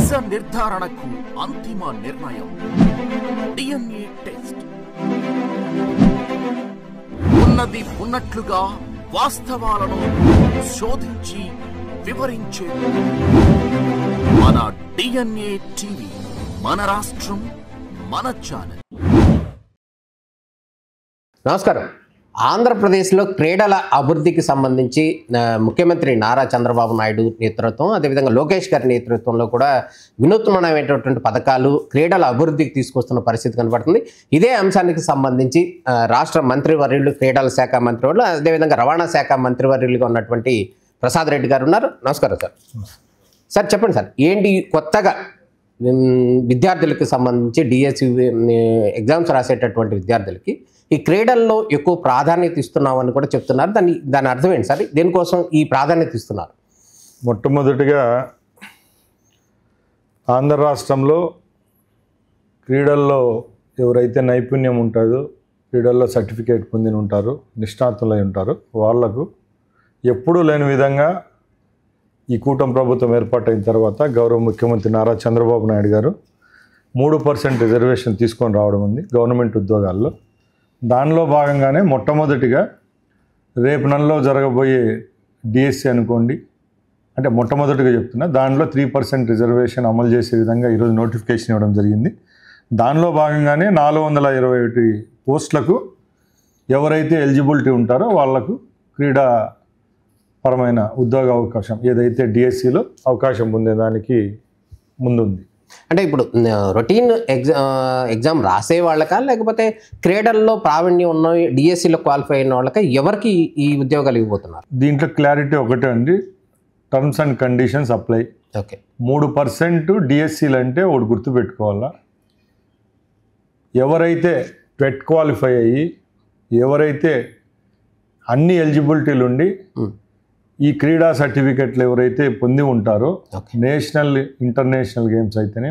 నిజ నిర్ధారణకు అంతిమ నిర్ణయం DNA టెస్ట్. ఉన్నది ఉన్నట్లుగా వాస్తవాలను శోధించి వివరించే మన DNA టీవీ, మన రాష్ట్రం, మన ఛానల్. నమస్కారం. ఆంధ్రప్రదేశ్లో క్రీడల అభివృద్ధికి సంబంధించి ముఖ్యమంత్రి నారా చంద్రబాబు నాయుడు నేతృత్వం, అదేవిధంగా లోకేష్ గారి నేతృత్వంలో కూడా వినూత్నమైనటువంటి పథకాలు క్రీడల అభివృద్ధికి తీసుకొస్తున్న పరిస్థితి కనబడుతుంది. ఇదే అంశానికి సంబంధించి రాష్ట్ర మంత్రివర్యులు, క్రీడల శాఖ మంత్రివర్యులు, అదేవిధంగా రవాణా శాఖ మంత్రివర్యులుగా ఉన్నటువంటి ప్రసాద్ రెడ్డి గారు ఉన్నారు. నమస్కారం సార్. సార్ చెప్పండి సార్, ఏంటి కొత్తగా విద్యార్థులకు సంబంధించి డిఎస్సి ఎగ్జామ్స్ రాసేటటువంటి విద్యార్థులకి ఈ క్రీడల్లో ఎక్కువ ప్రాధాన్యత ఇస్తున్నామని కూడా చెప్తున్నారు. దాని అర్థం ఏంటి సార్? దేనికోసం ఈ ప్రాధాన్యత ఇస్తున్నారు? మొట్టమొదటిగా ఆంధ్ర రాష్ట్రంలో క్రీడల్లో ఎవరైతే నైపుణ్యం ఉంటుందో, క్రీడల్లో సర్టిఫికేట్ పొంది ఉంటారో, నిష్ణాతులై ఉంటారో వాళ్లకు ఎప్పుడూ లేని విధంగా ఈ కూటమి ప్రభుత్వం ఏర్పాటైన తర్వాత గౌరవ ముఖ్యమంత్రి నారా చంద్రబాబు నాయుడు గారు 3% రిజర్వేషన్ తీసుకొని రావడం ఉంది గవర్నమెంట్ ఉద్యోగాల్లో. దానిలో భాగంగానే మొట్టమొదటిగా రేపు నెలలో జరగబోయే డిఎస్సి అనుకోండి, అంటే మొట్టమొదటిగా చెప్తున్నా, దానిలో 3% రిజర్వేషన్ అమలు చేసే విధంగా ఈరోజు నోటిఫికేషన్ ఇవ్వడం జరిగింది. దానిలో భాగంగానే 421 పోస్టులకు ఎవరైతే ఎలిజిబిలిటీ ఉంటారో వాళ్లకు క్రీడా పరమైన ఉద్యోగ అవకాశం ఏదైతే డిఎస్సిలో అవకాశం పొందేదానికి ముందుంది. అంటే ఇప్పుడు రొటీన్ ఎగ్జామ్ రాసే వాళ్ళకా, లేకపోతే క్రీడల్లో ప్రావీణ్యం ఉన్న డిఎస్సిలో క్వాలిఫై అయిన వాళ్ళకి ఎవరికి ఈ ఉద్యోగాలు ఇవ్వబోతున్నారు? దీంట్లో క్లారిటీ ఒకటే అండి, terms and conditions apply. Okay, 3% డిఎస్సీలు అంటే ఒకటి గుర్తుపెట్టుకోవాలా, ఎవరైతే టెట్ క్వాలిఫై అయ్యి ఎవరైతే అన్ని ఎలిజిబిలిటీలు ఉండి ఈ క్రీడా సర్టిఫికెట్లు ఎవరైతే పొంది ఉంటారో, నేషనల్ ఇంటర్నేషనల్ గేమ్స్ అయితేనే,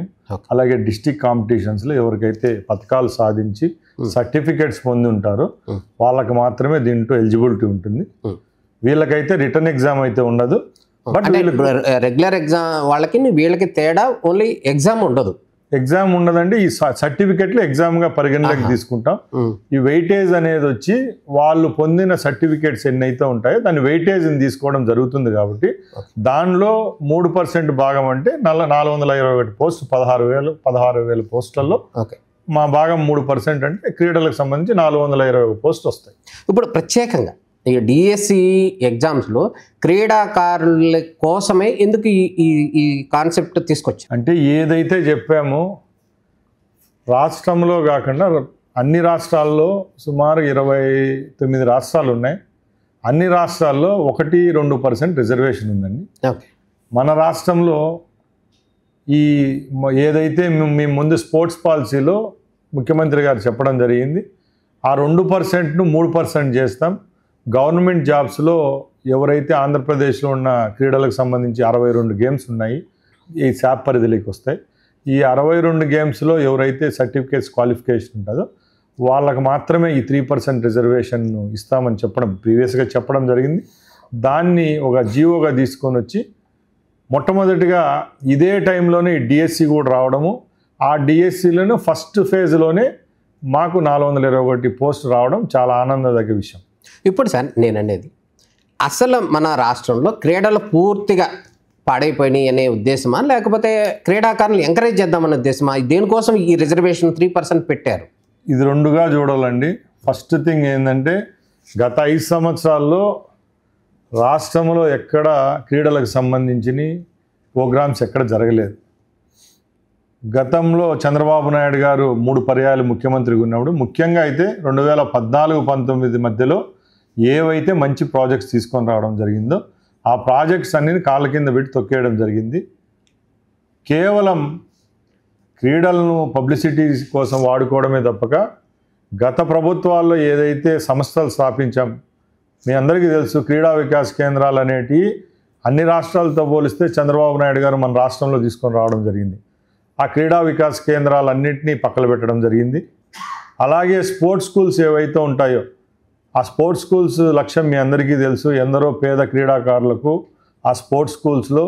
అలాగే డిస్టిక్ కాంపిటీషన్స్లో ఎవరికైతే పథకాలు సాధించి సర్టిఫికెట్స్ పొంది ఉంటారో వాళ్ళకి మాత్రమే దీంట్లో ఎలిజిబిలిటీ ఉంటుంది. వీళ్ళకైతే రిటర్న్ ఎగ్జామ్ అయితే ఉండదు. బట్ రెగ్యులర్ ఎగ్జామ్ వాళ్ళకి వీళ్ళకి తేడా, ఓన్లీ ఎగ్జామ్ ఉండదు. ఎగ్జామ్ ఉండదండి, ఈ సర్టిఫికెట్లు ఎగ్జామ్గా పరిగణలోకి తీసుకుంటాం. ఈ వెయిటేజ్ అనేది వచ్చి వాళ్ళు పొందిన సర్టిఫికెట్స్ ఎన్నైతే ఉంటాయో దాని వెయిటేజ్ని తీసుకోవడం జరుగుతుంది. కాబట్టి దానిలో 3% భాగం అంటే 421 పోస్ట్ 16,000 పోస్టులలో మా భాగం 3% అంటే క్రీడలకు సంబంధించి 421 పోస్టులు వస్తాయి. ఇప్పుడు ప్రత్యేకంగా ఈ డిఎస్సి ఎగ్జామ్స్లో క్రీడాకారుల కోసమే ఎందుకు ఈ కాన్సెప్ట్ తీసుకొచ్చారు? అంటే ఏదైతే చెప్పామో రాష్ట్రంలో కాకుండా అన్ని రాష్ట్రాల్లో సుమారు 29 రాష్ట్రాలు ఉన్నాయి. అన్ని రాష్ట్రాల్లో 1-2% రిజర్వేషన్ ఉందండి. మన రాష్ట్రంలో ఈ ఏదైతే మేము ముందు స్పోర్ట్స్ పాలసీలో ముఖ్యమంత్రి గారు చెప్పడం జరిగింది, ఆ 2%ను 3% చేస్తాం. గవర్నమెంట్ జాబ్స్లో ఎవరైతే ఆంధ్రప్రదేశ్లో ఉన్న క్రీడలకు సంబంధించి 62 గేమ్స్ ఉన్నాయి, ఈ శాప్ పరిధిలోకి వస్తాయి. ఈ 62 గేమ్స్లో ఎవరైతే సర్టిఫికేట్స్ క్వాలిఫికేషన్ ఉంటుందో వాళ్ళకు మాత్రమే ఈ 3% రిజర్వేషన్ ఇస్తామని ప్రీవియస్గా చెప్పడం జరిగింది. దాన్ని ఒక జీవోగా తీసుకొని వచ్చి మొట్టమొదటిగా ఇదే టైంలోనే ఈ డిఎస్సి కూడా రావడము, ఆ డిఎస్సిలను ఫస్ట్ ఫేజ్లోనే మాకు 421 పోస్ట్ రావడం చాలా ఆనందదగ్గ విషయం. ఇప్పుడు సార్ నేను అనేది, అసలు మన రాష్ట్రంలో క్రీడలు పూర్తిగా పాడైపోయినాయి అనే ఉద్దేశమా, లేకపోతే క్రీడాకారులు ఎంకరేజ్ చేద్దామనే ఉద్దేశమా? దేనికోసం ఈ రిజర్వేషన్ 3% పెట్టారు? ఇది రెండుగా చూడాలండి. ఫస్ట్ థింగ్ ఏంటంటే, గత 5 సంవత్సరాల్లో రాష్ట్రంలో ఎక్కడ క్రీడలకు సంబంధించిన ప్రోగ్రామ్స్ ఎక్కడ జరగలేదు. గతంలో చంద్రబాబు నాయుడు గారు 3 పర్యాయాలు ముఖ్యమంత్రిగా ఉన్నప్పుడు, ముఖ్యంగా అయితే 2014-19 మధ్యలో ఏవైతే మంచి ప్రాజెక్ట్స్ తీసుకొని రావడం జరిగిందో ఆ ప్రాజెక్ట్స్ అన్ని కాళ్ళ కింద పెట్టి తొక్కేయడం జరిగింది. కేవలం క్రీడలను పబ్లిసిటీ కోసం వాడుకోవడమే తప్పక గత ప్రభుత్వాల్లో ఏదైతే సంస్థలు స్థాపించాం, మీ అందరికీ తెలుసు, క్రీడా వికాస్ కేంద్రాలు అనేటివి అన్ని రాష్ట్రాలతో పోలిస్తే చంద్రబాబు నాయుడు గారు మన రాష్ట్రంలో తీసుకొని రావడం జరిగింది. ఆ క్రీడా వికాస్ కేంద్రాలన్నింటినీ పక్కన పెట్టడం జరిగింది. అలాగే స్పోర్ట్స్ స్కూల్స్ ఏవైతే ఉంటాయో ఆ స్పోర్ట్స్ స్కూల్స్ లక్ష్యం మీ అందరికీ తెలుసు. ఎందరో పేద క్రీడాకారులకు ఆ స్పోర్ట్స్ స్కూల్స్లో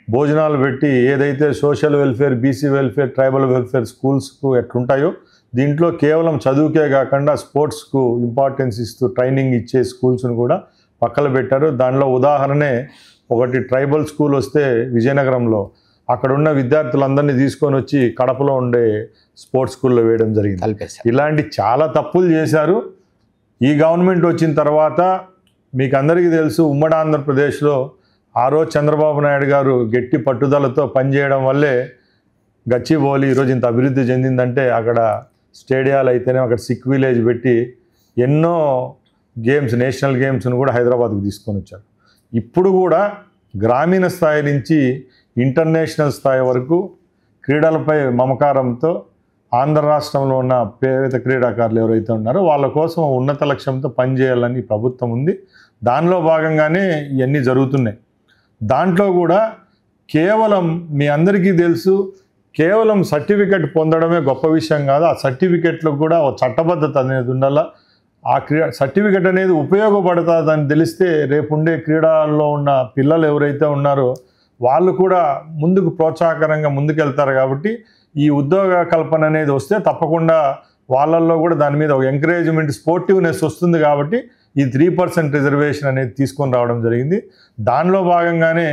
భోజనాలు పెట్టి ఏదైతే social welfare, BC welfare, tribal welfare స్కూల్స్కు ఎట్లుంటాయో దీంట్లో కేవలం చదువుకే కాకుండా స్పోర్ట్స్కు ఇంపార్టెన్స్ ఇస్తూ ట్రైనింగ్ ఇచ్చే స్కూల్స్ను కూడా పక్కన పెట్టారు. దానిలో ఉదాహరణే ఒకటి ట్రైబల్ స్కూల్ వస్తే విజయనగరంలో అక్కడ ఉన్న విద్యార్థులందరినీ తీసుకొని వచ్చి కడపలో ఉండే స్పోర్ట్స్ స్కూల్లో వేయడం జరిగింది. ఇలాంటి చాలా తప్పులు చేశారు. ఈ గవర్నమెంట్ వచ్చిన తర్వాత మీకు అందరికీ తెలుసు, ఉమ్మడి ఆంధ్రప్రదేశ్లో ఆ రోజు చంద్రబాబు నాయుడు గారు గట్టి పట్టుదలతో పనిచేయడం వల్లే గచ్చిబౌలి ఈరోజు ఇంత అభివృద్ధి చెందిందంటే అక్కడ స్టేడియాలు అయితేనే అక్కడ సిక్ విలేజ్ పెట్టి ఎన్నో గేమ్స్, నేషనల్ గేమ్స్ను కూడా హైదరాబాద్కు తీసుకొని వచ్చారు. ఇప్పుడు కూడా గ్రామీణ స్థాయి నుంచి ఇంటర్నేషనల్ స్థాయి వరకు క్రీడలపై మమకారంతో ఆంధ్ర రాష్ట్రంలో ఉన్న పేద క్రీడాకారులు ఎవరైతే ఉన్నారో వాళ్ళ కోసం ఉన్నత లక్ష్యంతో పనిచేయాలని ప్రభుత్వం ఉంది. దానిలో భాగంగానే ఇవన్నీ జరుగుతున్నాయి. దాంట్లో కూడా కేవలం మీ అందరికీ తెలుసు, కేవలం సర్టిఫికెట్ పొందడమే గొప్ప విషయం కాదు. ఆ సర్టిఫికెట్లో కూడా ఒక చట్టబద్ధత అనేది ఉండాలా. ఆ సర్టిఫికెట్ అనేది ఉపయోగపడుతుందని తెలిస్తే రేపుండే క్రీడల్లో ఉన్న పిల్లలు ఎవరైతే ఉన్నారో వాళ్ళు కూడా ముందుకు ప్రోత్సాహకరంగా ముందుకెళ్తారు. కాబట్టి ఈ ఉద్యోగ కల్పన అనేది వస్తే తప్పకుండా వాళ్ళల్లో కూడా దాని మీద ఒక ఎంకరేజ్మెంట్, స్పోర్టివ్నెస్ వస్తుంది. కాబట్టి ఈ 3% రిజర్వేషన్ అనేది తీసుకొని రావడం జరిగింది. దానిలో భాగంగానే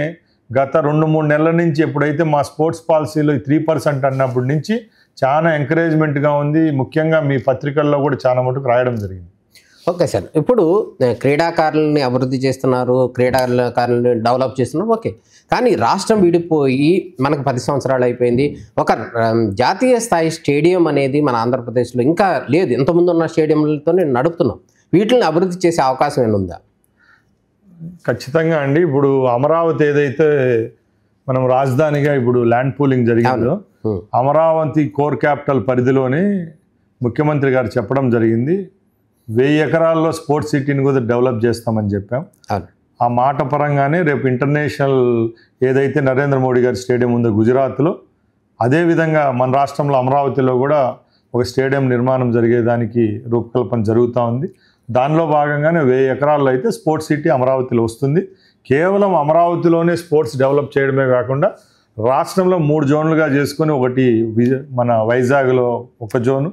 గత 2-3 నెలల నుంచి ఎప్పుడైతే మా స్పోర్ట్స్ పాలసీలో ఈ 3% అన్నప్పటి నుంచి చాలా ఎంకరేజ్మెంట్గా ఉంది. ముఖ్యంగా మీ పత్రికల్లో కూడా చాలా మటుకు రాయడం జరిగింది. ఓకే సార్, ఇప్పుడు క్రీడాకారులని అభివృద్ధి చేస్తున్నారు, క్రీడాకారులని డెవలప్ చేస్తున్నారు, ఓకే. కానీ రాష్ట్రం విడిపోయి మనకు 10 సంవత్సరాలు అయిపోయింది. ఒక జాతీయ స్థాయి స్టేడియం అనేది మన ఆంధ్రప్రదేశ్లో ఇంకా లేదు. ఇంతకుముందు ఉన్న స్టేడియంలతోనే నడుపుతున్నాం. వీటిని అభివృద్ధి చేసే అవకాశం ఏముందా? ఖచ్చితంగా అండి. ఇప్పుడు అమరావతి ఏదైతే మనం రాజధానిగా ఇప్పుడు ల్యాండ్ పూలింగ్ జరిగిందో, అమరావతి కోర్ క్యాపిటల్ పరిధిలోనే ముఖ్యమంత్రి గారు చెప్పడం జరిగింది 1000 ఎకరాల్లో స్పోర్ట్స్ సిటీని కూడా డెవలప్ చేస్తామని చెప్పాం. ఆ మాట పరంగానే రేపు ఇంటర్నేషనల్ ఏదైతే నరేంద్ర మోడీ గారి స్టేడియం ఉందో గుజరాత్లో, అదేవిధంగా మన రాష్ట్రంలో అమరావతిలో కూడా ఒక స్టేడియం నిర్మాణం జరిగేదానికి రూపకల్పన జరుగుతూ ఉంది. దానిలో భాగంగానే 1000 ఎకరాల్లో అయితే స్పోర్ట్స్ సిటీ అమరావతిలో వస్తుంది. కేవలం అమరావతిలోనే స్పోర్ట్స్ డెవలప్ చేయడమే కాకుండా రాష్ట్రంలో 3 జోన్లుగా చేసుకొని, ఒకటి మన వైజాగ్లో ఒక జోను,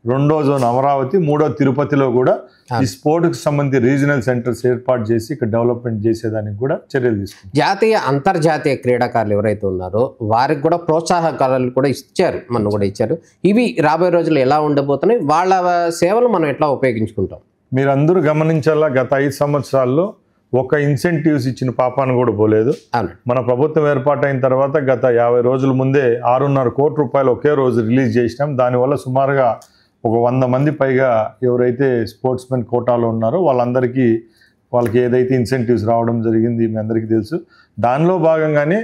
2వ జోన్ అమరావతి, 3వ తిరుపతిలో కూడా ఈ స్పోర్ట్కి సంబంధించి రీజనల్ సెంటర్స్ ఏర్పాటు చేసి ఇక్కడ డెవలప్మెంట్ చేసేదానికి కూడా చర్యలు తీసుకుంటారు. జాతీయ అంతర్జాతీయ క్రీడాకారులు ఎవరైతే ఉన్నారో వారికి కూడా ప్రోత్సాహకాలు కూడా ఇచ్చారు, మనం కూడా ఇచ్చారు. ఇవి రాబోయే రోజులు ఎలా ఉండబోతున్నాయి, వాళ్ళ సేవలు మనం ఎట్లా ఉపయోగించుకుంటాం? మీరందరూ గమనించాలా, గత 5 సంవత్సరాల్లో ఒక ఇన్సెంటివ్స్ ఇచ్చిన పాపాను కూడా పోలేదు. మన ప్రభుత్వం ఏర్పాటైన తర్వాత గత 50 రోజుల ముందే 6.5 కోట్ల రూపాయలు ఒకే రోజు రిలీజ్ చేసినాం. దానివల్ల సుమారుగా ఒక 100 మంది పైగా ఎవరైతే స్పోర్ట్స్ మెన్ కోటాలో ఉన్నారో వాళ్ళకి ఏదైతే ఇన్సెంటివ్స్ రావడం జరిగింది మీ అందరికీ తెలుసు. దానిలో భాగంగానే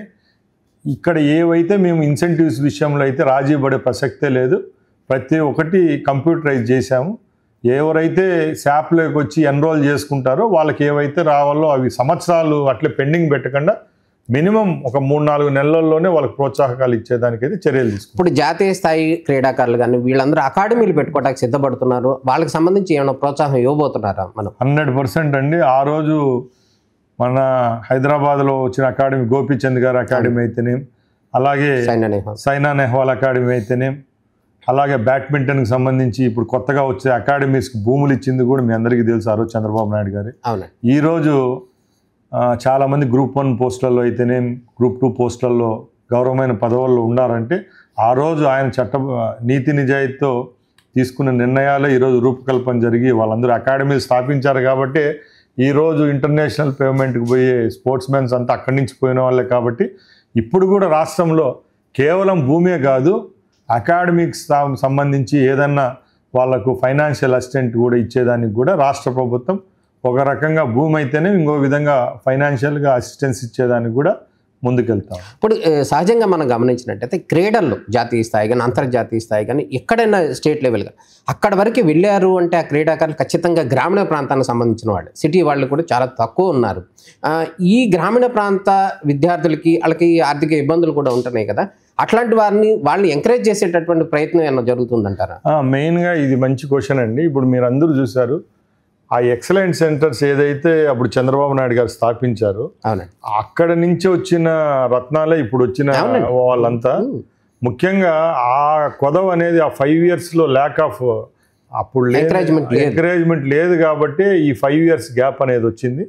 ఇక్కడ ఏవైతే మేము ఇన్సెంటివ్స్ విషయంలో అయితే రాజీ పడే ప్రసక్తే లేదు. ప్రతి ఒక్కటి కంప్యూటరైజ్ చేశాము. ఎవరైతే శాప్లోకి వచ్చి ఎన్రోల్ చేసుకుంటారో వాళ్ళకి ఏవైతే రావాలో అవి సంవత్సరాలు అట్లే పెండింగ్ పెట్టకుండా మినిమం ఒక 3-4 నెలల్లోనే వాళ్ళకి ప్రోత్సాహకాలు ఇచ్చేదానికైతే చర్యలు తీసుకుంటారు. ఇప్పుడు జాతీయ స్థాయి క్రీడాకారులు కానీ వీళ్ళందరూ అకాడమీలు పెట్టుకోవడానికి సిద్ధపడుతున్నారు. వాళ్ళకి సంబంధించి ఏమైనా ప్రోత్సాహం ఇవ్వబోతున్నారా? మనం 100% అండి. ఆ రోజు మన హైదరాబాద్లో వచ్చిన అకాడమీ గోపీచంద్ గారి అకాడమీ అయితేనేం, అలాగే సైనా నెహ్వాల్ అకాడమీ అయితేనేం, అలాగే బ్యాడ్మింటన్కి సంబంధించి ఇప్పుడు కొత్తగా వచ్చే అకాడమీస్కి భూములు ఇచ్చింది కూడా మీ అందరికీ తెలుసు ఆ రోజు చంద్రబాబు నాయుడు గారు. ఈరోజు చాలామంది గ్రూప్ 1 పోస్టులలో అయితేనేం, గ్రూప్ 2 పోస్టులలో గౌరవమైన పదవుల్లో ఉన్నారంటే ఆ రోజు ఆయన నీతి నిజాయితీతో తీసుకున్న నిర్ణయాలే ఈరోజు రూపకల్పన జరిగి వాళ్ళందరూ అకాడమీలు స్థాపించారు. కాబట్టి ఈరోజు ఇంటర్నేషనల్ పేమెంట్కి పోయే స్పోర్ట్స్ మెన్స్ అంతా అక్కడి నుంచి పోయిన వాళ్ళే. కాబట్టి ఇప్పుడు కూడా రాష్ట్రంలో కేవలం భూమే కాదు, అకాడమిక్స్ సంబంధించి ఏదన్నా వాళ్లకు ఫైనాన్షియల్ అసిస్టెంట్ కూడా ఇచ్చేదానికి కూడా రాష్ట్ర ప్రభుత్వం ఒక రకంగా భూమి అయితేనే ఇంకో విధంగా ఫైనాన్షియల్గా అసిస్టెన్స్ ఇచ్చేదానికి కూడా ముందుకెళ్తాం. ఇప్పుడు సహజంగా మనం గమనించినట్టయితే క్రీడల్లో జాతీయ స్థాయి కానీ అంతర్జాతీయ స్థాయి కానీ ఎక్కడైనా స్టేట్ లెవెల్గా అక్కడ వరకు వెళ్ళారు అంటే ఆ క్రీడాకారులు ఖచ్చితంగా గ్రామీణ ప్రాంతానికి సంబంధించిన వాళ్ళు, సిటీ వాళ్ళు కూడా చాలా తక్కువ ఉన్నారు. ఈ గ్రామీణ ప్రాంత విద్యార్థులకి వాళ్ళకి ఆర్థిక ఇబ్బందులు కూడా ఉంటున్నాయి కదా, అట్లాంటి వాళ్ళని ఎంకరేజ్ చేసేటటువంటి ప్రయత్నం ఏమైనా జరుగుతుందంటారా? మెయిన్గా ఇది మంచి క్వశ్చన్ అండి. ఇప్పుడు మీరు అందరూ చూశారు ఆ ఎక్సలెంట్ సెంటర్స్ ఏదైతే అప్పుడు చంద్రబాబు నాయుడు గారు స్థాపించారో అక్కడ నుంచి వచ్చిన రత్నాలే ఇప్పుడు వచ్చిన వాళ్ళంతా. ముఖ్యంగా ఆ కొదవ అనేది ఆ 5 yearsలో ల్యాక్ ఆఫ్ అప్పుడు ఎంకరేజ్మెంట్ లేదు కాబట్టి ఈ 5 years గ్యాప్ అనేది వచ్చింది.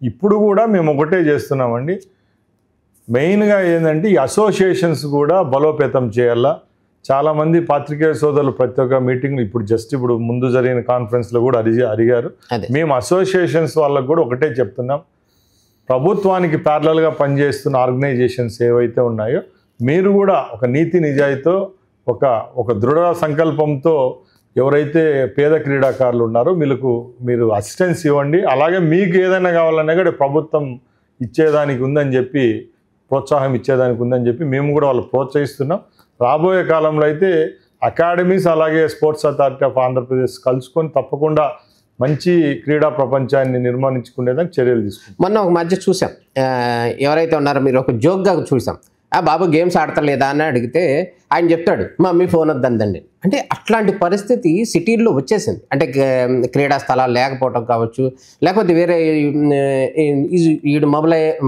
ఇప్పుడు కూడా మేము ఒకటే చేస్తున్నామండి, మెయిన్గా ఏంటంటే ఈ అసోసియేషన్స్ కూడా బలోపేతం చేయాలా. చాలామంది పాత్రికేయ సోదరులు ప్రతి ఒక్క మీటింగ్ ఇప్పుడు ముందు జరిగిన కాన్ఫరెన్స్లో కూడా అడిగారు. మేము అసోసియేషన్స్ వాళ్ళకు కూడా ఒకటే చెప్తున్నాం, ప్రభుత్వానికి ప్యారలల్గా పనిచేస్తున్న ఆర్గనైజేషన్స్ ఏవైతే ఉన్నాయో మీరు కూడా ఒక నీతి నిజాయితీతో ఒక దృఢ సంకల్పంతో ఎవరైతే పేద క్రీడాకారులు ఉన్నారో మీరు అసిస్టెన్స్ ఇవ్వండి. అలాగే మీకు ఏదైనా కావాలన్నా కూడా ప్రభుత్వం ఇచ్చేదానికి ఉందని చెప్పి, ప్రోత్సాహం ఇచ్చేదానికి ఉందని చెప్పి మేము కూడా వాళ్ళు ప్రోత్సహిస్తున్నాం. రాబోయే కాలంలో అయితే అకాడమీస్ అలాగే స్పోర్ట్స్ అథారిటీ ఆఫ్ ఆంధ్రప్రదేశ్ కలుసుకొని తప్పకుండా మంచి క్రీడా ప్రపంచాన్ని నిర్మాణించుకునేదానికి చర్యలు తీసుకుంటాం. మొన్న ఒక మధ్య చూసాం, ఎవరైతే ఉన్నారో మీరు ఒక జోక్గా చూసాం, బాబు గేమ్స్ ఆడతలేదా అని అడిగితే ఆయన చెప్తాడు మీ ఫోన్ వద్దండి. అంటే అట్లాంటి పరిస్థితి సిటీల్లో వచ్చేసింది. అంటే క్రీడా స్థలాలు లేకపోవటం కావచ్చు, లేకపోతే వేరే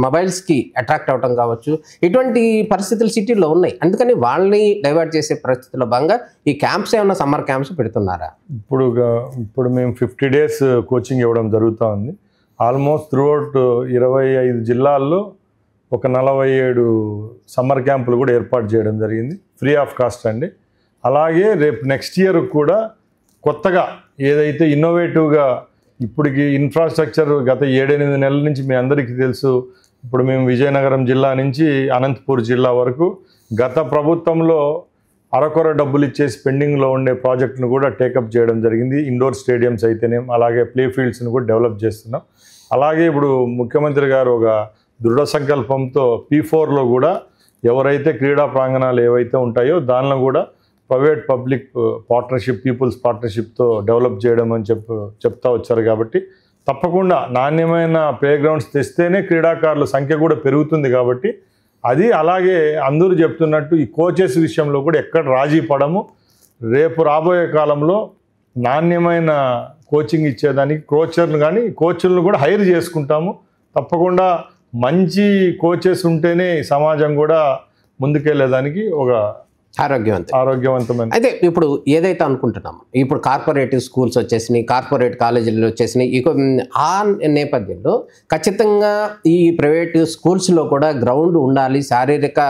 మొబైల్స్కి అట్రాక్ట్ అవ్వటం కావచ్చు, ఇటువంటి పరిస్థితులు సిటీల్లో ఉన్నాయి. అందుకని వాళ్ళని డైవర్ట్ చేసే పరిస్థితుల్లో భాగంగా ఈ క్యాంప్స్ ఏమైనా సమ్మర్ క్యాంప్స్ పెడుతున్నారా? ఇప్పుడు మేము 50 days కోచింగ్ ఇవ్వడం జరుగుతూ ఉంది. ఆల్మోస్ట్ త్రూఅవుట్ 25 జిల్లాల్లో ఒక 47 సమ్మర్ క్యాంపులు కూడా ఏర్పాటు చేయడం జరిగింది, ఫ్రీ ఆఫ్ కాస్ట్ అండి. అలాగే రేపు నెక్స్ట్ ఇయర్ కూడా కొత్తగా ఏదైతే ఇన్నోవేటివ్గా ఇప్పటికి ఇన్ఫ్రాస్ట్రక్చర్ గత 7-8 నెలల నుంచి మీ అందరికీ తెలుసు. ఇప్పుడు మేము విజయనగరం జిల్లా నుంచి అనంతపూర్ జిల్లా వరకు గత ప్రభుత్వంలో అరకొర డబ్బులు ఇచ్చేసి పెండింగ్లో ఉండే ప్రాజెక్టును కూడా టేకప్ చేయడం జరిగింది. ఇండోర్ స్టేడియంస్ అయితేనేం, అలాగే ప్లే ఫీల్డ్స్ని కూడా డెవలప్ చేస్తున్నాం. అలాగే ఇప్పుడు ముఖ్యమంత్రి గారు ఒక దృఢ సంకల్పంతో P4లో కూడా ఎవరైతే క్రీడా ప్రాంగణాలు ఏవైతే ఉంటాయో దానిలో కూడా ప్రైవేట్ పబ్లిక్ పార్ట్నర్షిప్, పీపుల్స్ పార్ట్నర్షిప్తో డెవలప్ చేయడం అని చెప్తా వచ్చారు. కాబట్టి తప్పకుండా నాణ్యమైన ప్లే గ్రౌండ్స్ తెస్తేనే క్రీడాకారుల సంఖ్య కూడా పెరుగుతుంది. కాబట్టి అది అలాగే అందరూ చెప్తున్నట్టు ఈ కోచెస్ విషయంలో కూడా ఎక్కడ రాజీ పడము. రేపు రాబోయే కాలంలో నాణ్యమైన కోచింగ్ ఇచ్చేదానికి కోచ్లను కూడా హైర్ చేసుకుంటాము. తప్పకుండా మంచి కోచెస్ ఉంటేనే సమాజం కూడా ముందుకెళ్ళేదానికి ఒక ఆరోగ్యవంతమైన. అయితే ఇప్పుడు ఏదైతే అనుకుంటున్నాము, ఇప్పుడు కార్పొరేటివ్ స్కూల్స్ వచ్చేసినాయి, కార్పొరేట్ కాలేజీలు వచ్చేసినాయి. ఆ నేపథ్యంలో ఖచ్చితంగా ఈ ప్రైవేట్ స్కూల్స్లో కూడా గ్రౌండ్ ఉండాలి, శారీరక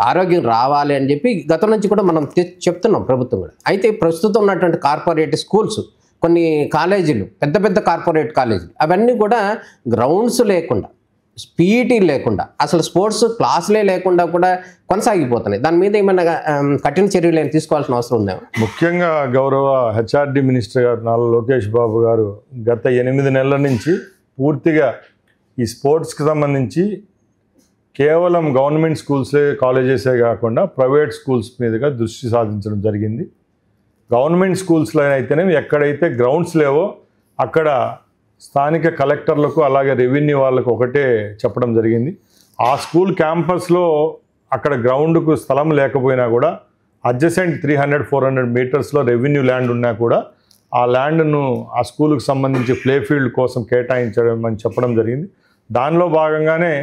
ఆరోగ్యం రావాలి అని చెప్పి గతం నుంచి కూడా మనం చెప్తున్నాం ప్రభుత్వం కూడా. అయితే ప్రస్తుతం ఉన్నటువంటి కార్పొరేట్ స్కూల్స్, కొన్ని కాలేజీలు, పెద్ద పెద్ద కార్పొరేట్ కాలేజీలు, అవన్నీ కూడా గ్రౌండ్స్ లేకుండా, పీఈటీ లేకుండా, అసలు స్పోర్ట్స్ క్లాసులే లేకుండా కూడా కొనసాగిపోతున్నాయి. దాని మీద ఏమైనా కఠిన చర్యలు ఏమైనా తీసుకోవాల్సిన అవసరం ఉందా? ముఖ్యంగా గౌరవ హెచ్ఆర్డి మినిస్టర్ గారు నారా లోకేష్ బాబు గారు గత 8 నెలల నుంచి పూర్తిగా ఈ స్పోర్ట్స్కి సంబంధించి కేవలం గవర్నమెంట్ స్కూల్సే, కాలేజెసే కాకుండా ప్రైవేట్ స్కూల్స్ మీదుగా దృష్టి సాధించడం జరిగింది. గవర్నమెంట్ స్కూల్స్లో అయితేనే ఎక్కడైతే గ్రౌండ్స్ లేవో అక్కడ స్థానిక కలెక్టర్లకు అలాగే రెవెన్యూ వాళ్ళకు ఒకటే చెప్పడం జరిగింది. ఆ స్కూల్ క్యాంపస్లో అక్కడ గ్రౌండ్కు స్థలం లేకపోయినా కూడా అడ్జసెంట్ 300-400 మీటర్స్లో రెవెన్యూ ల్యాండ్ ఉన్నా కూడా ఆ ల్యాండ్ను ఆ స్కూల్కి సంబంధించి ప్లే ఫీల్డ్ కోసం కేటాయించడం అని చెప్పడం జరిగింది. దానిలో భాగంగానే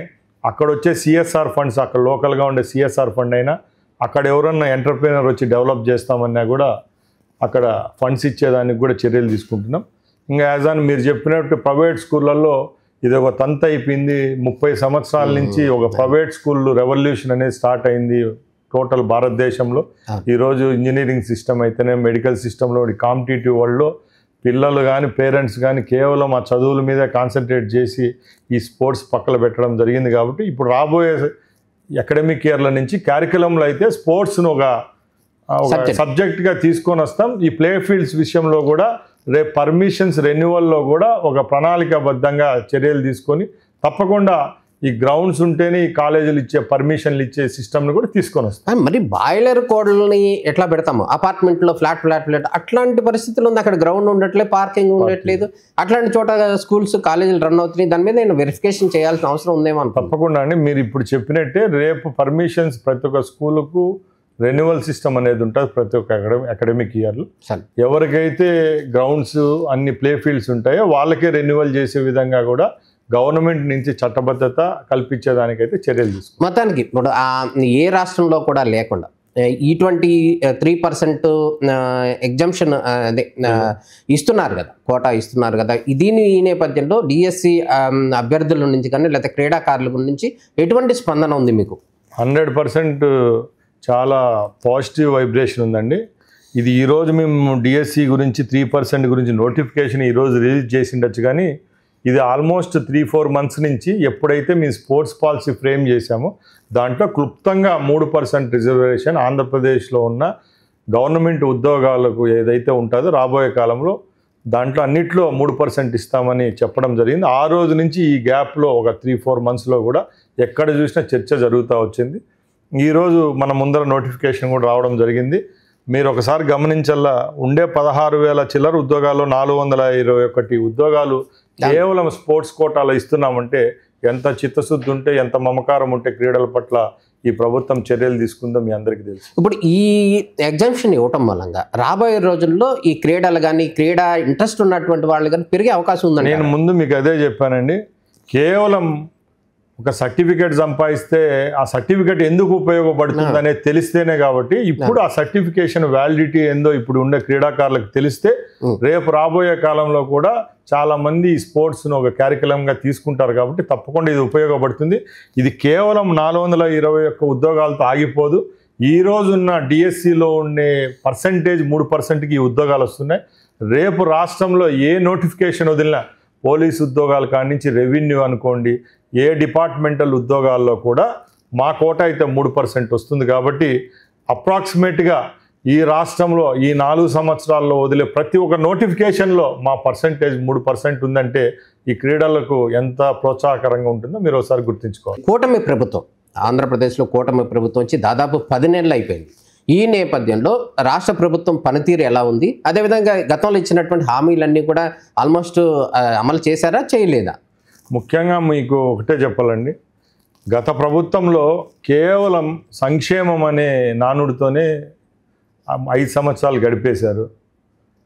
అక్కడ వచ్చే సిఎస్ఆర్ ఫండ్స్, అక్కడ లోకల్గా ఉండే సిఎస్ఆర్ ఫండ్ అయినా, అక్కడ ఎవరన్నా ఎంటర్ప్రీనర్ వచ్చి డెవలప్ చేస్తామన్నా కూడా అక్కడ ఫండ్స్ ఇచ్చేదానికి కూడా చర్యలు తీసుకుంటున్నాం. ఇంకా యాజ్ అని మీరు చెప్పినట్టు ప్రైవేట్ స్కూళ్ళల్లో ఇది ఒక తంతు అయిపోయింది. 30 సంవత్సరాల నుంచి ఒక ప్రైవేట్ స్కూల్ రెవల్యూషన్ అనేది స్టార్ట్ అయింది టోటల్ భారతదేశంలో. ఈరోజు ఇంజనీరింగ్ సిస్టమ్ అయితేనే, మెడికల్ సిస్టంలో, కాంపిటేటివ్ వరల్డ్లో పిల్లలు కానీ పేరెంట్స్ కానీ కేవలం ఆ చదువుల మీద కాన్సన్ట్రేట్ చేసి ఈ స్పోర్ట్స్ పక్కన పెట్టడం జరిగింది. కాబట్టి ఇప్పుడు రాబోయే అకాడమిక్ ఇయర్ల నుంచి క్యారికులంలో అయితే స్పోర్ట్స్ను ఒక సబ్జెక్ట్గా తీసుకొని వస్తాం. ఈ ప్లే ఫీల్డ్స్ విషయంలో కూడా రేపు పర్మిషన్స్ రెన్యువల్లో కూడా ఒక ప్రణాళికాబద్ధంగా చర్యలు తీసుకొని తప్పకుండా ఈ గ్రౌండ్స్ ఉంటేనే ఈ కాలేజీలు ఇచ్చే పర్మిషన్లు ఇచ్చే సిస్టమ్ని కూడా తీసుకొని వస్తాం. మరి బాయిలర్ కోడ్లని ఎట్లా పెడతాము? అపార్ట్మెంట్లో ఫ్లాట్ అట్లాంటి పరిస్థితులు ఉంది. అక్కడ గ్రౌండ్ ఉండట్లేదు, పార్కింగ్ ఉండట్లేదు, అట్లాంటి చోట స్కూల్స్, కాలేజీలు రన్ అవుతున్నాయి. దాని మీద నేను వెరిఫికేషన్ చేయాల్సిన అవసరం ఉందేమో. తప్పకుండా అండి, మీరు ఇప్పుడు చెప్పినట్టే రేపు పర్మిషన్స్ ప్రతి ఒక్క స్కూలుకు రెన్యువల్ సిస్టమ్ అనేది ఉంటుంది ప్రతి ఒక్క అకాడమిక్ ఇయర్లో. ఎవరికైతే గ్రౌండ్స్ అన్ని ప్లే ఫీల్డ్స్ ఉంటాయో వాళ్ళకే రెన్యువల్ చేసే విధంగా కూడా గవర్నమెంట్ నుంచి చట్టబద్ధత కల్పించేదానికైతే చర్యలు తీసుకుంటాం. మొత్తానికి ఇప్పుడు ఏ రాష్ట్రంలో కూడా లేకుండా ఇటువంటి 3% ఎగ్జంప్షన్ అదే ఇస్తున్నారు కదా, కోటా ఇస్తున్నారు కదా. దీని ఈ నేపథ్యంలో డిఎస్సి అభ్యర్థుల నుంచి కానీ లేదా క్రీడాకారుల నుంచి ఎటువంటి స్పందన ఉంది మీకు? 100% చాలా పాజిటివ్ వైబ్రేషన్ ఉందండి. ఇది ఈరోజు మేము డిఎస్సి గురించి 3% గురించి నోటిఫికేషన్ ఈరోజు రిలీజ్ చేసిండొచ్చు, కానీ ఇది ఆల్మోస్ట్ 3-4 మంత్స్ నుంచి ఎప్పుడైతే మేము స్పోర్ట్స్ పాలసీ ఫ్రేమ్ చేశామో దాంట్లో క్లుప్తంగా 3% రిజర్వేషన్ ఆంధ్రప్రదేశ్లో ఉన్న గవర్నమెంట్ ఉద్యోగాలకు ఏదైతే ఉంటుందో రాబోయే కాలంలో దాంట్లో అన్నిట్లో 3% ఇస్తామని చెప్పడం జరిగింది. ఆ రోజు నుంచి ఈ గ్యాప్లో ఒక 3-4 మంత్స్లో కూడా ఎక్కడ చూసినా చర్చ జరుగుతూ వచ్చింది. ఈరోజు మన ముందర నోటిఫికేషన్ కూడా రావడం జరిగింది. మీరు ఒకసారి గమనించల్లా, ఉండే 16,000 చిల్లర ఉద్యోగాల్లో 421 ఉద్యోగాలు కేవలం స్పోర్ట్స్ కోటాలో ఇస్తున్నామంటే ఎంత చిత్తశుద్ధి ఉంటే, ఎంత మమకారం ఉంటే క్రీడల పట్ల ఈ ప్రభుత్వం చర్యలు తీసుకుందో మీ అందరికీ తెలుసు. ఇప్పుడు ఈ ఎగ్జామ్షన్ ఇవ్వటం మూలంగా రాబోయే రోజుల్లో ఈ క్రీడలు కానీ క్రీడా ఇంట్రెస్ట్ ఉన్నటువంటి వాళ్ళు కానీ పెరిగే అవకాశం ఉందని నేను ముందు మీకు అదే చెప్పానండి. కేవలం ఒక సర్టిఫికేట్ సంపాదిస్తే ఆ సర్టిఫికేట్ ఎందుకు ఉపయోగపడుతుంది అనేది తెలిస్తేనే, కాబట్టి ఇప్పుడు ఆ సర్టిఫికేషన్ వ్యాలిడిటీ ఏందో ఇప్పుడు ఉండే క్రీడాకారులకు తెలిస్తే రేపు రాబోయే కాలంలో కూడా చాలా మంది ఈ స్పోర్ట్స్ను ఒక క్యారికులంగా తీసుకుంటారు. కాబట్టి తప్పకుండా ఇది ఉపయోగపడుతుంది. ఇది కేవలం 421 ఉద్యోగాలతో ఆగిపోదు. ఈ రోజున్న డిఎస్సిలో ఉండే పర్సంటేజ్ 3%కి ఈ ఉద్యోగాలు వస్తున్నాయి. రేపు రాష్ట్రంలో ఏ నోటిఫికేషన్ వదిలినా పోలీసు ఉద్యోగాల కాడి నుంచి రెవెన్యూ అనుకోండి, ఏ డిపార్ట్మెంటల్ ఉద్యోగాల్లో కూడా మా కోట అయితే 3% వస్తుంది. కాబట్టి అప్రాక్సిమేట్గా ఈ రాష్ట్రంలో ఈ 4 సంవత్సరాల్లో వదిలే ప్రతి ఒక్క నోటిఫికేషన్లో మా పర్సంటేజ్ 3% ఉందంటే ఈ క్రీడలకు ఎంత ప్రోత్సాహకరంగా ఉంటుందో మీరు ఒకసారి గుర్తుంచుకోవాలి. కూటమి ప్రభుత్వం, ఆంధ్రప్రదేశ్లో కూటమి ప్రభుత్వం వచ్చి దాదాపు 10 నెలలు అయిపోయింది. ఈ నేపథ్యంలో రాష్ట్ర ప్రభుత్వం పనితీరు ఎలా ఉంది? అదేవిధంగా గతంలో ఇచ్చినటువంటి హామీలన్నీ కూడా ఆల్మోస్ట్ అమలు చేశారా, చేయలేదా? ముఖ్యంగా మీకు ఒకటే చెప్పాలండి, గత ప్రభుత్వంలో కేవలం సంక్షేమం అనే నానుడితోనే 5 సంవత్సరాలు గడిపేశారు.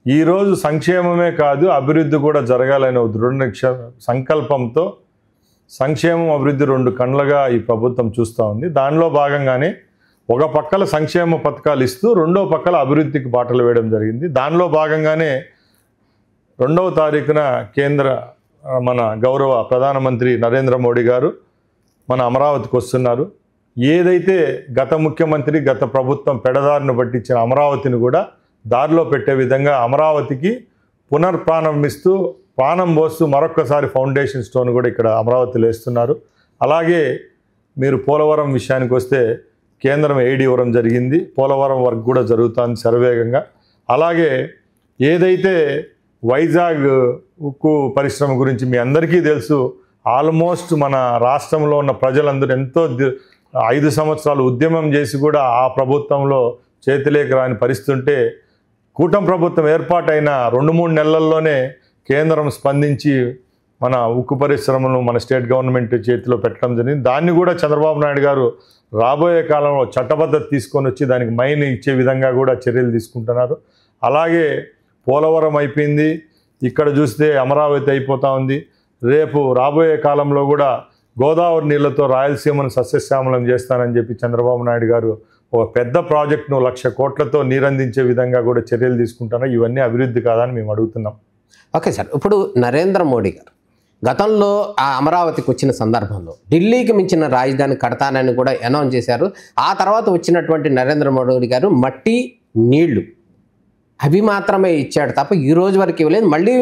ఈరోజు సంక్షేమమే కాదు అభివృద్ధి కూడా జరగాలనే దృఢ సంకల్పంతో సంక్షేమం అభివృద్ధి 2 కళ్ళుగా ఈ ప్రభుత్వం చూస్తూ ఉంది. దానిలో భాగంగానే ఒక పక్కల సంక్షేమ పథకాలు ఇస్తూ రెండో పక్కల అభివృద్ధికి బాటలు వేయడం జరిగింది. దానిలో భాగంగానే 2వ తారీఖున మన గౌరవ ప్రధానమంత్రి నరేంద్ర మోడీ గారు మన అమరావతికి వస్తున్నారు. ఏదైతే గత ముఖ్యమంత్రి గత ప్రభుత్వం పెడదారిని పట్టించిన అమరావతిని కూడా దారిలో పెట్టే విధంగా అమరావతికి పునర్ప్రారంభిస్తూ ప్రాణం పోస్తూ మరొక్కసారి ఫౌండేషన్ స్టోన్ కూడా ఇక్కడ అమరావతిలో వేస్తున్నారు. అలాగే మీరు పోలవరం విషయానికి వస్తే కేంద్రం ఎయిడ్ ఇవ్వడం జరిగింది. పోలవరం వర్క్ కూడా జరుగుతుంది శరవేగంగా. అలాగే ఏదైతే వైజాగ్ ఉక్కు పరిశ్రమ గురించి మీ అందరికీ తెలుసు, ఆల్మోస్ట్ మన రాష్ట్రంలో ఉన్న ప్రజలందరూ ఎంతో 5 సంవత్సరాలు ఉద్యమం చేసి కూడా ఆ ప్రభుత్వంలో చేతిలేకి రాని పరిస్థితి ఉంటే కూటమి ప్రభుత్వం ఏర్పాటైన 2-3 నెలల్లోనే కేంద్రం స్పందించి మన ఉక్కు పరిశ్రమను మన స్టేట్ గవర్నమెంట్ చేతిలో పెట్టడం జరిగింది. దాన్ని కూడా చంద్రబాబు నాయుడు గారు రాబోయే కాలంలో చట్టబద్ధత తీసుకొని వచ్చి దానికి మైన్ ఇచ్చే విధంగా కూడా చర్యలు తీసుకుంటున్నారు. అలాగే పోలవరం అయిపోయింది, ఇక్కడ చూస్తే అమరావతి అయిపోతూ ఉంది. రేపు రాబోయే కాలంలో కూడా గోదావరి నీళ్లతో రాయలసీమను సస్యశ్యామలం చేస్తానని చెప్పి చంద్రబాబు నాయుడు గారు ఒక పెద్ద ప్రాజెక్టును 1,00,000 కోట్లతో నీరందించే విధంగా కూడా చర్యలు తీసుకుంటున్నారు. ఇవన్నీ అభివృద్ధి కాదని మేము అడుగుతున్నాం. ఓకే సార్, ఇప్పుడు నరేంద్ర మోడీ గారు గతంలో ఆ అమరావతికి వచ్చిన సందర్భంలో ఢిల్లీకి మించిన రాజధాని కడతానని కూడా అనౌన్స్ చేశారు. ఆ తర్వాత వచ్చినటువంటి నరేంద్ర మోడీ గారు మట్టి నీళ్లు అవి మాత్రమే ఇచ్చాడు తప్ప ఈ రోజు వరకు ఇవ్వలేదు. మళ్ళీ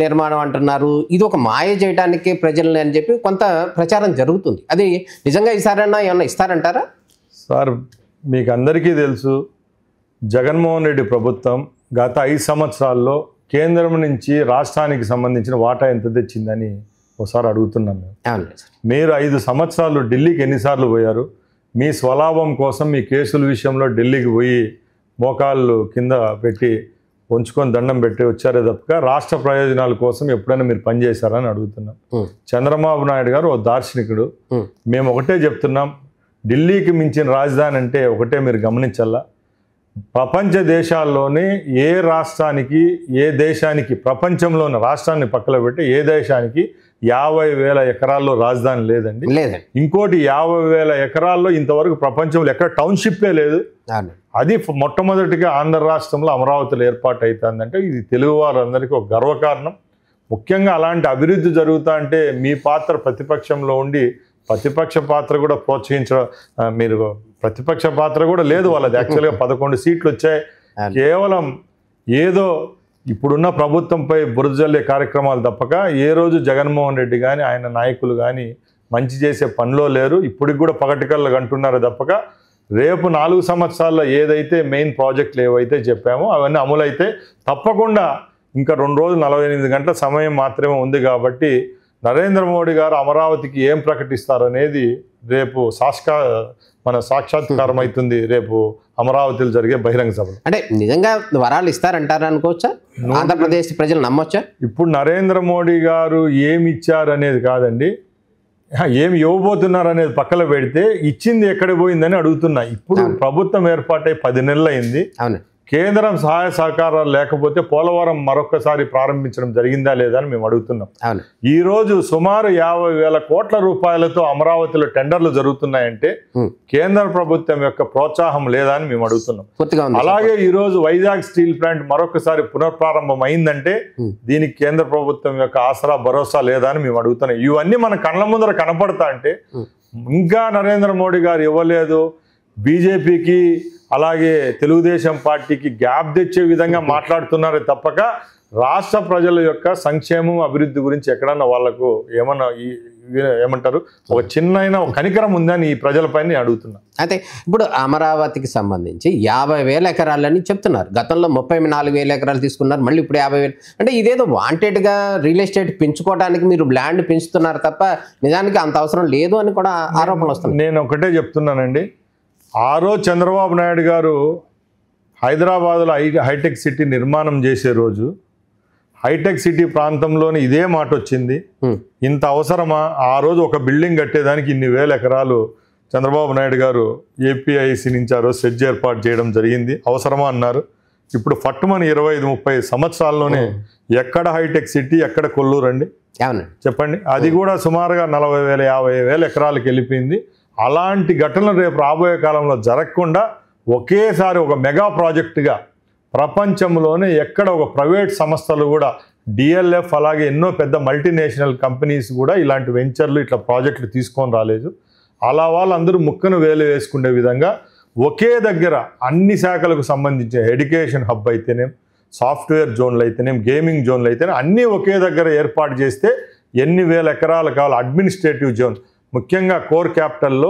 నిర్మాణం అంటున్నారు. ఇది ఒక మాయ చేయడానికి ప్రజల్ని అని చెప్పి కొంత ప్రచారం జరుగుతుంది. అది నిజంగా ఈసారైనా ఏమన్నా ఇస్తారంటారా? సార్, మీకు అందరికీ తెలుసు, జగన్మోహన్ రెడ్డి ప్రభుత్వం గత 5 సంవత్సరాల్లో కేంద్రం నుంచి రాష్ట్రానికి సంబంధించిన వాటా ఎంత తెచ్చిందని ఒకసారి అడుగుతున్నాం మేము. మీరు 5 సంవత్సరాలు ఢిల్లీకి ఎన్నిసార్లు పోయారు? మీ స్వలాభం కోసం మీ కేసుల విషయంలో ఢిల్లీకి పోయి మోకాళ్ళు కింద పెట్టి ఉంచుకొని దండం పెట్టి వచ్చారే తప్ప రాష్ట్ర ప్రయోజనాల కోసం ఎప్పుడైనా మీరు పనిచేశారని అడుగుతున్నాం. చంద్రబాబు నాయుడు గారు ఓ దార్శనికుడు. మేము ఒకటే చెప్తున్నాం, ఢిల్లీకి మించిన రాజధాని అంటే ఒకటే మీరు గమనించాలా, ప్రపంచ దేశాల్లోనే ఏ రాష్ట్రానికి ఏ దేశానికి, ప్రపంచంలోని రాష్ట్రాన్ని పక్కన పెట్టి ఏ దేశానికి 50,000 ఎకరాల్లో రాజధాని లేదండి. ఇంకోటి 50,000 ఎకరాల్లో ఇంతవరకు ప్రపంచంలో ఎక్కడ టౌన్షిప్పే లేదు. అది మొట్టమొదటిగా ఆంధ్ర రాష్ట్రంలో అమరావతిలో ఏర్పాటు అవుతుందంటే ఇది తెలుగు వారందరికీ ఒక గర్వకారణం. ముఖ్యంగా అలాంటి అభివృద్ధి జరుగుతా అంటే మీ పాత్ర ప్రతిపక్షంలో ఉండి ప్రతిపక్ష పాత్ర కూడా ప్రోత్సహించడం, మీరు ప్రతిపక్ష పాత్ర కూడా లేదు వాళ్ళది. యాక్చువల్గా 11 సీట్లు వచ్చాయి. కేవలం ఏదో ఇప్పుడున్న ప్రభుత్వంపై బురదజల్లే కార్యక్రమాలు తప్పక ఏ రోజు జగన్మోహన్ రెడ్డి కానీ ఆయన నాయకులు కానీ మంచి చేసే పనిలో లేరు. ఇప్పటికి కూడా పగటికల్లా అంటున్నారు తప్పక రేపు 4 సంవత్సరాల్లో ఏదైతే మెయిన్ ప్రాజెక్టులు ఏవైతే చెప్పామో అవన్నీ అమలైతే తప్పకుండా ఇంకా 2 రోజులు 48 గంటల సమయం మాత్రమే ఉంది. కాబట్టి నరేంద్ర మోడీ గారు అమరావతికి ఏం ప్రకటిస్తారనేది రేపు సాక్షాత్కారం అవుతుంది రేపు అమరావతిలో జరిగే బహిరంగ సభలు. అంటే నిజంగా వరాలు ఇస్తారంటారా అనుకోవచ్చా? ఆంధ్రప్రదేశ్ ప్రజలు నమ్మొచ్చా? ఇప్పుడు నరేంద్ర మోడీ గారు ఏమి ఇచ్చారు అనేది కాదండి, ఏమి ఇవ్వబోతున్నారు అనేది పక్కన పెడితే ఇచ్చింది ఎక్కడ పోయిందని అడుగుతున్నా. ఇప్పుడు ప్రభుత్వం ఏర్పాటై 10 నెలలు అయింది. కేంద్రం సహాయ సహకారాలు లేకపోతే పోలవరం మరొకసారి ప్రారంభించడం జరిగిందా లేదా అని మేము అడుగుతున్నాం. ఈ రోజు సుమారు 50,000 కోట్ల రూపాయలతో అమరావతిలో టెండర్లు జరుగుతున్నాయంటే కేంద్ర ప్రభుత్వం యొక్క ప్రోత్సాహం లేదా అని మేము అడుగుతున్నాం. అలాగే ఈ రోజు వైజాగ్ స్టీల్ ప్లాంట్ మరొకసారి పునఃప్రారంభం అయిందంటే దీనికి కేంద్ర ప్రభుత్వం యొక్క ఆసరా భరోసా లేదా అని మేము అడుగుతున్నాం. ఇవన్నీ మన కళ్ళ ముందర కనపడతా అంటే ఇంకా నరేంద్ర మోడీ గారు ఇవ్వలేదు, బీజేపీకి అలాగే తెలుగుదేశం పార్టీకి గ్యాప్ తెచ్చే విధంగా మాట్లాడుతున్నారే తప్పక రాష్ట్ర ప్రజల యొక్క సంక్షేమం అభివృద్ధి గురించి ఎక్కడన్నా వాళ్ళకు ఏమంటారు ఒక చిన్న కనికరం ఉందని ఈ ప్రజలపైన అడుగుతున్నా. అయితే ఇప్పుడు అమరావతికి సంబంధించి 50,000 ఎకరాలని చెప్తున్నారు. గతంలో 34,000 ఎకరాలు తీసుకున్నారు, మళ్ళీ ఇప్పుడు 50,000. అంటే ఇదేదో వాంటెడ్గా రియల్ ఎస్టేట్ పెంచుకోవడానికి మీరు ల్యాండ్ పెంచుతున్నారు తప్ప నిజానికి అంత అవసరం లేదు అని కూడా ఆరోపణలు వస్తున్నాయి. నేను ఒకటే చెప్తున్నానండి, ఆ రోజు చంద్రబాబు నాయుడు గారు హైదరాబాద్లో హైటెక్ సిటీ నిర్మాణం చేసే రోజు హైటెక్ సిటీ ప్రాంతంలోని ఇదే మాట వచ్చింది, ఇంత అవసరమా? ఆ రోజు ఒక బిల్డింగ్ కట్టేదానికి ఇన్ని వేల ఎకరాలు చంద్రబాబు నాయుడు గారు ఏపీఐసి నుంచి ఆ రోజు సెడ్జ్ ఏర్పాటు చేయడం జరిగింది, అవసరమా అన్నారు. ఇప్పుడు ఫట్టుమని 25-30 సంవత్సరాల్లోనే ఎక్కడ హైటెక్ సిటీ ఎక్కడ కొల్లూరు అండి చెప్పండి. అది కూడా సుమారుగా 40,000-50,000 ఎకరాలకు వెళ్ళిపోయింది. అలాంటి ఘటనలు రేపు రాబోయే కాలంలో జరగకుండా ఒకేసారి ఒక మెగా ప్రాజెక్టుగా ప్రపంచంలోనే ఎక్కడ ఒక ప్రైవేట్ సంస్థలు కూడా డిఎల్ఎఫ్ అలాగే ఎన్నో పెద్ద మల్టీనేషనల్ కంపెనీస్ కూడా ఇలాంటి వెంచర్లు ఇట్లా ప్రాజెక్టులు తీసుకొని రాలేదు. అలా వాళ్ళందరూ ముక్కను వేలు వేసుకునే విధంగా ఒకే దగ్గర అన్ని శాఖలకు సంబంధించిన ఎడ్యుకేషన్ హబ్ అయితేనేం, సాఫ్ట్వేర్ జోన్లు అయితేనేం, గేమింగ్ జోన్లు అయితేనే అన్నీ ఒకే దగ్గర ఏర్పాటు చేస్తే ఎన్ని వేల ఎకరాలు కావాలి. అడ్మినిస్ట్రేటివ్ జోన్ ముఖ్యంగా కోర్ క్యాపిటల్లో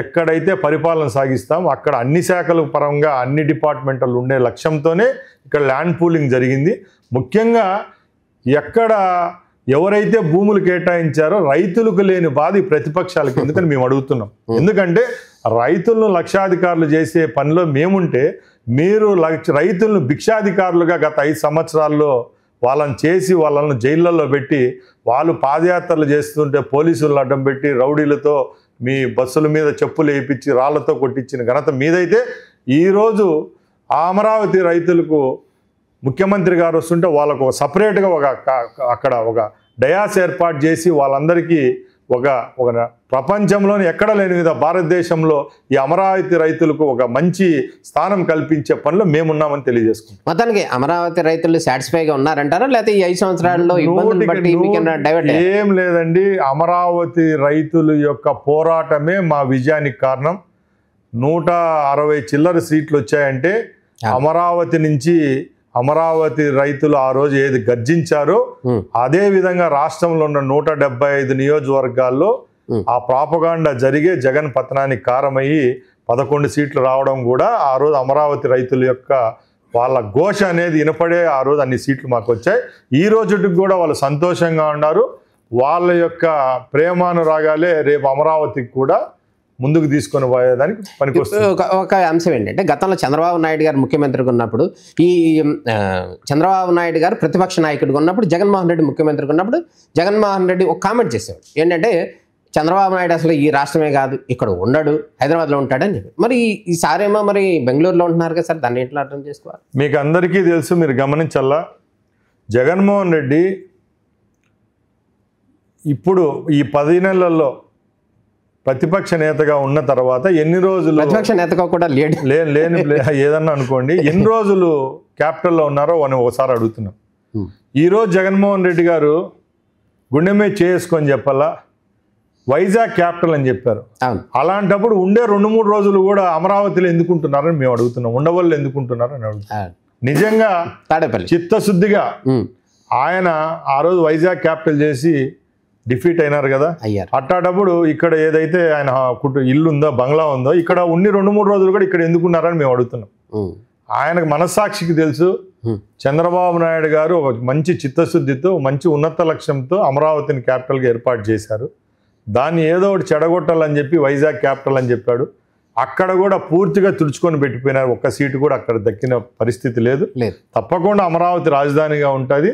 ఎక్కడైతే పరిపాలన సాగిస్తాం అక్కడ అన్ని శాఖల పరంగా అన్ని డిపార్ట్మెంట్లు ఉండే లక్ష్యంతోనే ఇక్కడ ల్యాండ్ పూలింగ్ జరిగింది. ముఖ్యంగా ఎక్కడ ఎవరైతే భూములు కేటాయించారో రైతులకు లేని బాధ ఈ ప్రతిపక్షాలకు ఎందుకని మేము అడుగుతున్నాం. ఎందుకంటే రైతులను లక్షాధికారులు చేసే పనిలో మేముంటే మీరు రైతులను భిక్షాధికారులుగా గత 5 సంవత్సరాల్లో వాళ్ళని చేసి వాళ్ళను జైళ్ళల్లో పెట్టి వాళ్ళు పాదయాత్రలు చేస్తుంటే పోలీసులను అడ్డం పెట్టి రౌడీలతో మీ బస్సుల మీద చెప్పులు వేయించి రాళ్లతో కొట్టించిన ఘనత మీదైతే ఈరోజు ఆ అమరావతి రైతులకు ముఖ్యమంత్రి గారు వస్తుంటే వాళ్ళకు సపరేట్గా అక్కడ ఒక డయాస్ ఏర్పాటు చేసి వాళ్ళందరికీ ఒక ప్రపంచంలోని ఎక్కడ లేని విధంగా భారతదేశంలో ఈ అమరావతి రైతులకు ఒక మంచి స్థానం కల్పించే పనిలో మేమున్నామని తెలియజేసుకుంటాం. మొత్తానికి అమరావతి రైతులు సాటిస్ఫైగా ఉన్నారంటారా లేకపోతే ఈ 5 సంవత్సరాల్లో ఇబ్బందులు బట్టి డైవర్ట్? ఏం లేదండి, అమరావతి రైతుల యొక్క పోరాటమే మా విజయానికి కారణం. 160 చిల్లర సీట్లు వచ్చాయంటే అమరావతి నుంచి అమరావతి రైతులు ఆ రోజు ఏది గర్జించారో అదే విధంగా రాష్ట్రంలో ఉన్న 175 నియోజకవర్గాల్లో ఆ ప్రాపగాండా జరిగే జగన్ పతనానికి కారణమయ్యి 11 సీట్లు రావడం కూడా ఆ రోజు అమరావతి రైతుల యొక్క వాళ్ళ ఘోష అనేది వినపడే ఆ రోజు అన్ని సీట్లు మాకు వచ్చాయి. ఈ రోజుకి కూడా వాళ్ళు సంతోషంగా ఉన్నారు. వాళ్ళ యొక్క ప్రేమానురాగాలే రేపు అమరావతికి కూడా ముందుకు తీసుకొని పోయేదానికి పనికొస్తుంది. ఒక అంశం ఏంటంటే గతంలో చంద్రబాబు నాయుడు గారు ముఖ్యమంత్రిగా ఉన్నప్పుడు ఈ చంద్రబాబు నాయుడు గారు ప్రతిపక్ష నాయకుడిగా ఉన్నప్పుడు జగన్మోహన్ రెడ్డి ముఖ్యమంత్రిగా ఉన్నప్పుడు జగన్మోహన్ రెడ్డి ఒక కామెంట్ చేసేవాడు ఏంటంటే చంద్రబాబు నాయుడు అసలు ఈ రాష్ట్రమే కాదు ఇక్కడ ఉండడు, హైదరాబాద్లో ఉంటాడని చెప్పి. మరి ఈసారేమో మరి బెంగళూరులో ఉంటున్నారు కదా సార్, దాన్ని ఎట్లా అర్థం చేసుకోవాలి? మీకు అందరికీ తెలుసు, మీరు గమనించాలా, జగన్మోహన్ రెడ్డి ఇప్పుడు ఈ 10 నెలల్లో ప్రతిపక్ష నేతగా ఉన్న తర్వాత ఎన్ని రోజులు, ప్రతిపక్ష నేతగా కూడా లేని ఏదన్నా అనుకోండి, ఎన్ని రోజులు క్యాపిటల్లో ఉన్నారో అని ఒకసారి అడుగుతున్నాం. ఈరోజు జగన్మోహన్ రెడ్డి గారు గుండె మీద చేసుకొని చెప్పాలా, వైజాగ్ క్యాపిటల్ అని చెప్పారు. అలాంటప్పుడు ఉండే 2-3 రోజులు కూడా అమరావతిలో ఎందుకుంటున్నారని మేము అడుగుతున్నాం, ఉండవల్లి ఎందుకుంటున్నారని అడుగుతున్నాం. నిజంగా చిత్తశుద్ధిగా ఆయన ఆ రోజు వైజాగ్ క్యాపిటల్ చేసి డిఫీట్ అయినారు కదా. అట్టాటప్పుడు ఇక్కడ ఏదైతే ఆయన ఇల్లు ఉందో, బంగ్లా ఉందో, ఇక్కడ ఉన్ని 2-3 రోజులు కూడా ఇక్కడ ఎందుకున్నారని మేము అడుగుతున్నాం. ఆయనకు మనస్సాక్షికి తెలుసు, చంద్రబాబు నాయుడు గారు ఒక మంచి చిత్తశుద్ధితో, మంచి ఉన్నత లక్ష్యంతో అమరావతిని క్యాపిటల్గా ఏర్పాటు చేశారు. దాన్ని ఏదో ఒకటి చెడగొట్టాలని చెప్పి వైజాగ్ క్యాపిటల్ అని చెప్పాడు. అక్కడ కూడా పూర్తిగా తుడుచుకొని పెట్టిపోయినారు, ఒక్క సీటు కూడా అక్కడ దక్కిన పరిస్థితి లేదు. తప్పకుండా అమరావతి రాజధానిగా ఉంటుంది.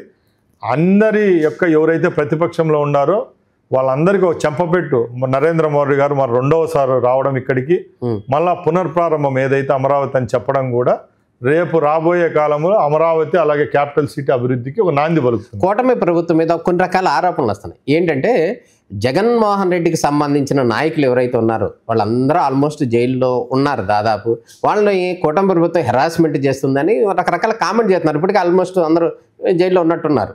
అందరి యొక్క ఎవరైతే ప్రతిపక్షంలో ఉన్నారో వాళ్ళందరికీ ఒక చెంపపెట్టు. నరేంద్ర మోడీ గారు మరి 2వసారి రావడం ఇక్కడికి, మళ్ళా పునర్ప్రారంభం ఏదైతే అమరావతి అని చెప్పడం కూడా రేపు రాబోయే కాలంలో అమరావతి అలాగే క్యాపిటల్ సిటీ అభివృద్ధికి ఒక నాంది పలుకుతుంది. కూటమి ప్రభుత్వం మీద కొన్ని రకాల ఆరోపణలు వస్తున్నాయి. ఏంటంటే జగన్మోహన్ రెడ్డికి సంబంధించిన నాయకులు ఎవరైతే ఉన్నారో వాళ్ళందరూ ఆల్మోస్ట్ జైల్లో ఉన్నారు దాదాపు. వాళ్ళని కూటమి ప్రభుత్వం హెరాస్మెంట్ చేస్తుందని రకరకాల కామెంట్ చేస్తున్నారు. ఇప్పటికీ ఆల్మోస్ట్ అందరూ జైల్లో ఉన్నట్టున్నారు.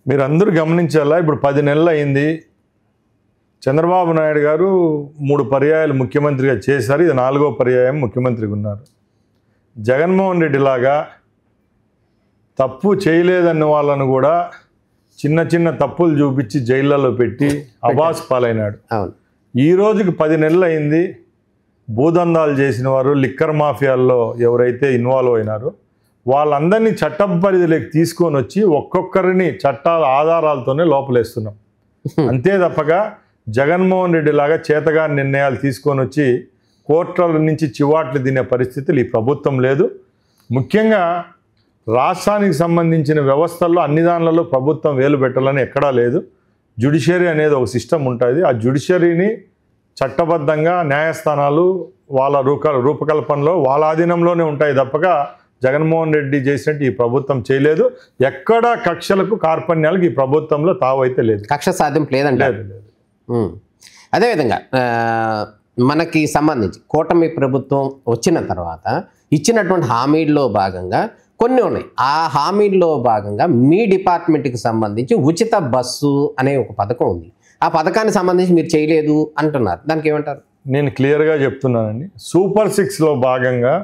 మీరు అందరూ గమనించాలా, ఇప్పుడు 10 నెలలు అయింది. చంద్రబాబు నాయుడు గారు 3 పర్యాయాలు ముఖ్యమంత్రిగా చేశారు. ఇది 4వ పర్యాయం ముఖ్యమంత్రిగా ఉన్నారు. జగన్మోహన్ రెడ్డి లాగా తప్పు చేయలేదన్న వాళ్ళను కూడా చిన్న చిన్న తప్పులు చూపించి జైళ్ళలో పెట్టి అబాస్ పాలైనాడు. ఈ రోజుకి 10 నెలలు అయింది. భూదందాలు చేసిన వారు, లిక్కర్ మాఫియాల్లో ఎవరైతే ఇన్వాల్వ్ అయినారో వాళ్ళందరినీ చట్టం పరిధిలోకి తీసుకొని వచ్చి ఒక్కొక్కరిని చట్టాల ఆధారాలతోనే లోపలేస్తున్నాం. అంతే తప్పగా జగన్మోహన్ రెడ్డి లాగా చేతగా నిర్ణయాలు తీసుకొని వచ్చి కోర్టుల నుంచి చివాట్లు తినే పరిస్థితులు ఈ ప్రభుత్వం లేదు. ముఖ్యంగా రాష్ట్రానికి సంబంధించిన వ్యవస్థల్లో అన్ని దానిలలో ప్రభుత్వం వేలు పెట్టాలని ఎక్కడా లేదు. జ్యుడిషియరీ అనేది ఒక సిస్టమ్ ఉంటుంది. ఆ జ్యుడిషియరీని చట్టబద్ధంగా న్యాయస్థానాలు వాళ్ళ రూపకల్పనలో వాళ్ళ ఆధీనంలోనే ఉంటాయి తప్పగా జగన్మోహన్ రెడ్డి చేసినట్టు ఈ ప్రభుత్వం చేయలేదు. ఎక్కడ కక్షలకు కార్పణ్యాలకు ఈ ప్రభుత్వంలో తావైతే లేదు, కక్ష సాధింపు లేదంటే. అదేవిధంగా మనకి సంబంధించి కూటమి ప్రభుత్వం వచ్చిన తర్వాత ఇచ్చినటువంటి హామీల్లో భాగంగా కొన్ని ఉన్నాయి. ఆ హామీల్లో భాగంగా మీ డిపార్ట్మెంట్కి సంబంధించి ఉచిత బస్సు అనే ఒక పథకం ఉంది. ఆ పథకానికి సంబంధించి మీరు చేయలేదు అంటున్నారు, దానికి ఏమంటారు? నేను క్లియర్గా చెప్తున్నానండి. సూపర్ 6లో భాగంగా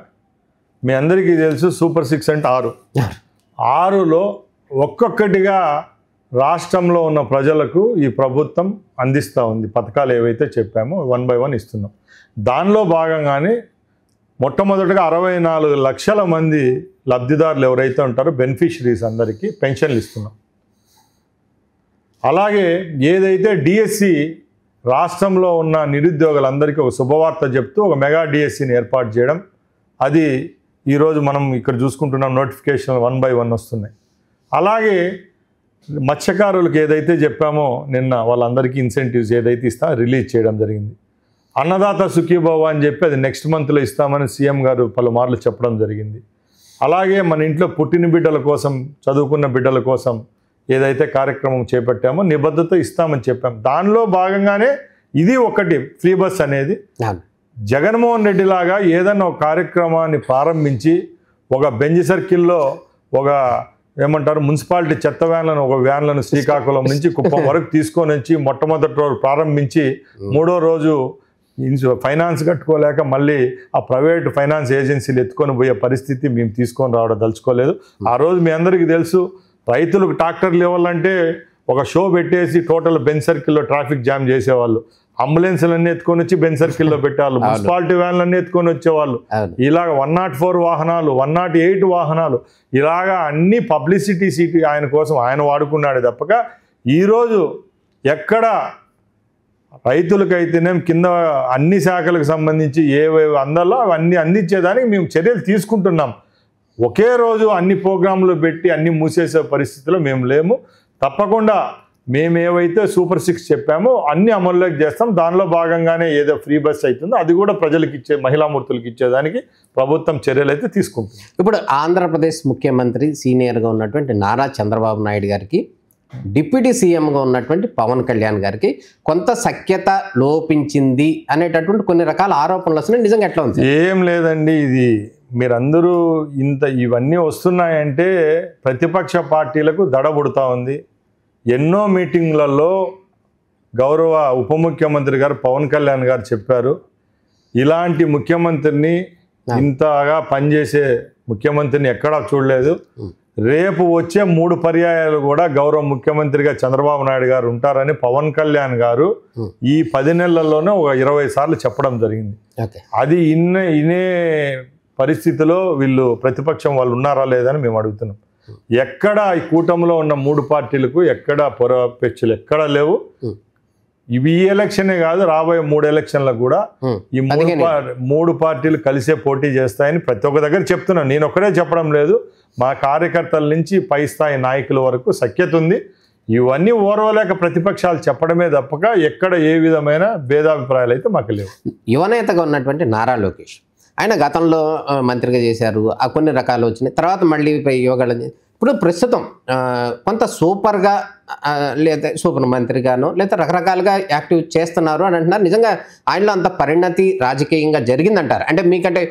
మీ అందరికీ తెలుసు, సూపర్ 6 అంటే 6లో ఒక్కొక్కటిగా రాష్ట్రంలో ఉన్న ప్రజలకు ఈ ప్రభుత్వం అందిస్తూ ఉంది. పథకాలు ఏవైతే చెప్పామో 1 by 1 ఇస్తున్నాం. దానిలో భాగంగానే మొట్టమొదటిగా 64 లక్షల మంది లబ్ధిదారులు ఎవరైతే ఉంటారో బెనిఫిషరీస్ అందరికీ పెన్షన్లు ఇస్తున్నాం. అలాగే ఏదైతే డిఎస్సి రాష్ట్రంలో ఉన్న నిరుద్యోగులందరికీ ఒక శుభవార్త చెప్తూ ఒక మెగా డిఎస్సిని ఏర్పాటు చేయడం, అది ఈరోజు మనం ఇక్కడ చూసుకుంటున్నాం. నోటిఫికేషన్ 1 by 1 వస్తున్నాయి. అలాగే మత్స్యకారులకు ఏదైతే చెప్పామో నిన్న వాళ్ళందరికీ ఇన్సెంటివ్స్ ఏదైతే రిలీజ్ చేయడం జరిగింది. అన్నదాత సుఖీభవ అని చెప్పి అది నెక్స్ట్ మంత్లో ఇస్తామని సీఎం గారు పలుమార్లు చెప్పడం జరిగింది. అలాగే మన ఇంట్లో పుట్టిన బిడ్డల కోసం, చదువుకున్న బిడ్డల కోసం ఏదైతే కార్యక్రమం చేపట్టామో నిబద్ధత ఇస్తామని చెప్పాం. దానిలో భాగంగానే ఇది ఒకటి ఫ్రీ బస్ అనేది. జగన్మోహన్ రెడ్డి లాగా ఏదన్నా ఒక కార్యక్రమాన్ని ప్రారంభించి ఒక బెంజ్ సర్కిల్లో ఒక ఏమంటారు మున్సిపాలిటీ చెత్త వ్యాన్లను ఒక వ్యాన్లను శ్రీకాకుళం నుంచి కుప్పం వరకు తీసుకొని వచ్చి మొట్టమొదటి రోజు ప్రారంభించి 3వ రోజు ఫైనాన్స్ కట్టుకోలేక మళ్ళీ ఆ ప్రైవేట్ ఫైనాన్స్ ఏజెన్సీలు ఎత్తుకొని పోయే పరిస్థితి మేము తీసుకొని రావడం దలుచుకోలేదు. ఆ రోజు మీ అందరికీ తెలుసు, రైతులకు ట్రాక్టర్లు ఇవ్వాలంటే ఒక షో పెట్టేసి టోటల్ బెంజ్ సర్కిల్లో ట్రాఫిక్ జామ్ చేసేవాళ్ళు. అంబులెన్స్లన్నీ ఎత్తుకొని వచ్చి బెంజ్ సర్కిల్లో పెట్టేవాళ్ళు. మున్సిపాలిటీ వ్యాన్లన్నీ ఎత్తుకొని వచ్చేవాళ్ళు. ఇలాగ 104 వాహనాలు, 108 వాహనాలు, ఇలాగా అన్ని పబ్లిసిటీ సీటీ ఆయన కోసం ఆయన వాడుకున్నాడు తప్పక ఈరోజు ఎక్కడ రైతులకైతేనే కింద అన్ని శాఖలకు సంబంధించి ఏవేవి అందాలో అవన్నీ అందించేదానికి మేము చర్యలు తీసుకుంటున్నాం. ఒకే రోజు అన్ని ప్రోగ్రాంలు పెట్టి అన్ని మూసేసే పరిస్థితిలో మేము లేము. తప్పకుండా మేమేవైతే సూపర్ 6 చెప్పామో అన్ని అమల్లోకి చేస్తాం. దానిలో భాగంగానే ఏదో ఫ్రీ బస్ అవుతుందో అది కూడా ప్రజలకు ఇచ్చే, మహిళామూర్తులకు ఇచ్చేదానికి ప్రభుత్వం చర్యలు అయితే తీసుకుంటుంది. ఇప్పుడు ఆంధ్రప్రదేశ్ ముఖ్యమంత్రి సీనియర్గా ఉన్నటువంటి నారా చంద్రబాబు నాయుడు గారికి, డిప్యూటీ సీఎంగా ఉన్నటువంటి పవన్ కళ్యాణ్ గారికి కొంత సఖ్యత లోపించింది అనేటటువంటి కొన్ని రకాల ఆరోపణలు వస్తున్నాయి. నిజంగా ఎట్లా ఉంది? ఏం లేదండి, ఇది మీరందరూ ఇవన్నీ వస్తున్నాయంటే ప్రతిపక్ష పార్టీలకు దడబుడుతూ ఉంది. ఎన్నో మీటింగ్లలో గౌరవ ఉప ముఖ్యమంత్రి గారు పవన్ కళ్యాణ్ గారు చెప్పారు, ఇలాంటి ముఖ్యమంత్రిని, ఇంతగా పనిచేసే ముఖ్యమంత్రిని ఎక్కడా చూడలేదు. రేపు వచ్చే 3 పర్యాయాలు కూడా గౌరవ ముఖ్యమంత్రిగా చంద్రబాబు నాయుడు గారు ఉంటారని పవన్ కళ్యాణ్ గారు ఈ 10 నెలల్లోనే ఒక 20 సార్లు చెప్పడం జరిగింది. అది ఇనే పరిస్థితిలో వీళ్ళు ప్రతిపక్షం వాళ్ళు ఉన్నారా లేదని మేము అడుగుతున్నాం. ఎక్కడ ఈ కూటమిలో ఉన్న 3 పార్టీలకు ఎక్కడ పొరపెచ్చులు ఎక్కడ లేవు. ఇవి ఈ ఎలక్షనే కాదు, రాబోయే 3 ఎలక్షన్లకు కూడా ఈ 3 పార్టీలు కలిసే పోటీ చేస్తాయని ప్రతి ఒక్క దగ్గర చెప్తున్నాను. నేను ఒక్కడే చెప్పడం లేదు, మా కార్యకర్తల నుంచి పై స్థాయి నాయకుల వరకు సఖ్యత ఉంది. ఇవన్నీ ఓర్వలేక ప్రతిపక్షాలు చెప్పడమే తప్పక ఎక్కడ ఏ విధమైన భేదాభిప్రాయాలు అయితే మాకు లేవు. యువనేతగా ఉన్నటువంటి నారా లోకేష్, ఆయన గతంలో మంత్రిగా చేశారు, ఆ కొన్ని రకాలు వచ్చినాయి. తర్వాత మళ్ళీ యోగాలు. ఇప్పుడు ప్రస్తుతం కొంత సూపర్గా లేదా సూపర్ మంత్రిగాను లేదా రకరకాలుగా యాక్టివ్ చేస్తున్నారు అని అంటున్నారు. నిజంగా ఆయనలో అంత పరిణతి రాజకీయంగా జరిగిందంటారు? అంటే మీకంటే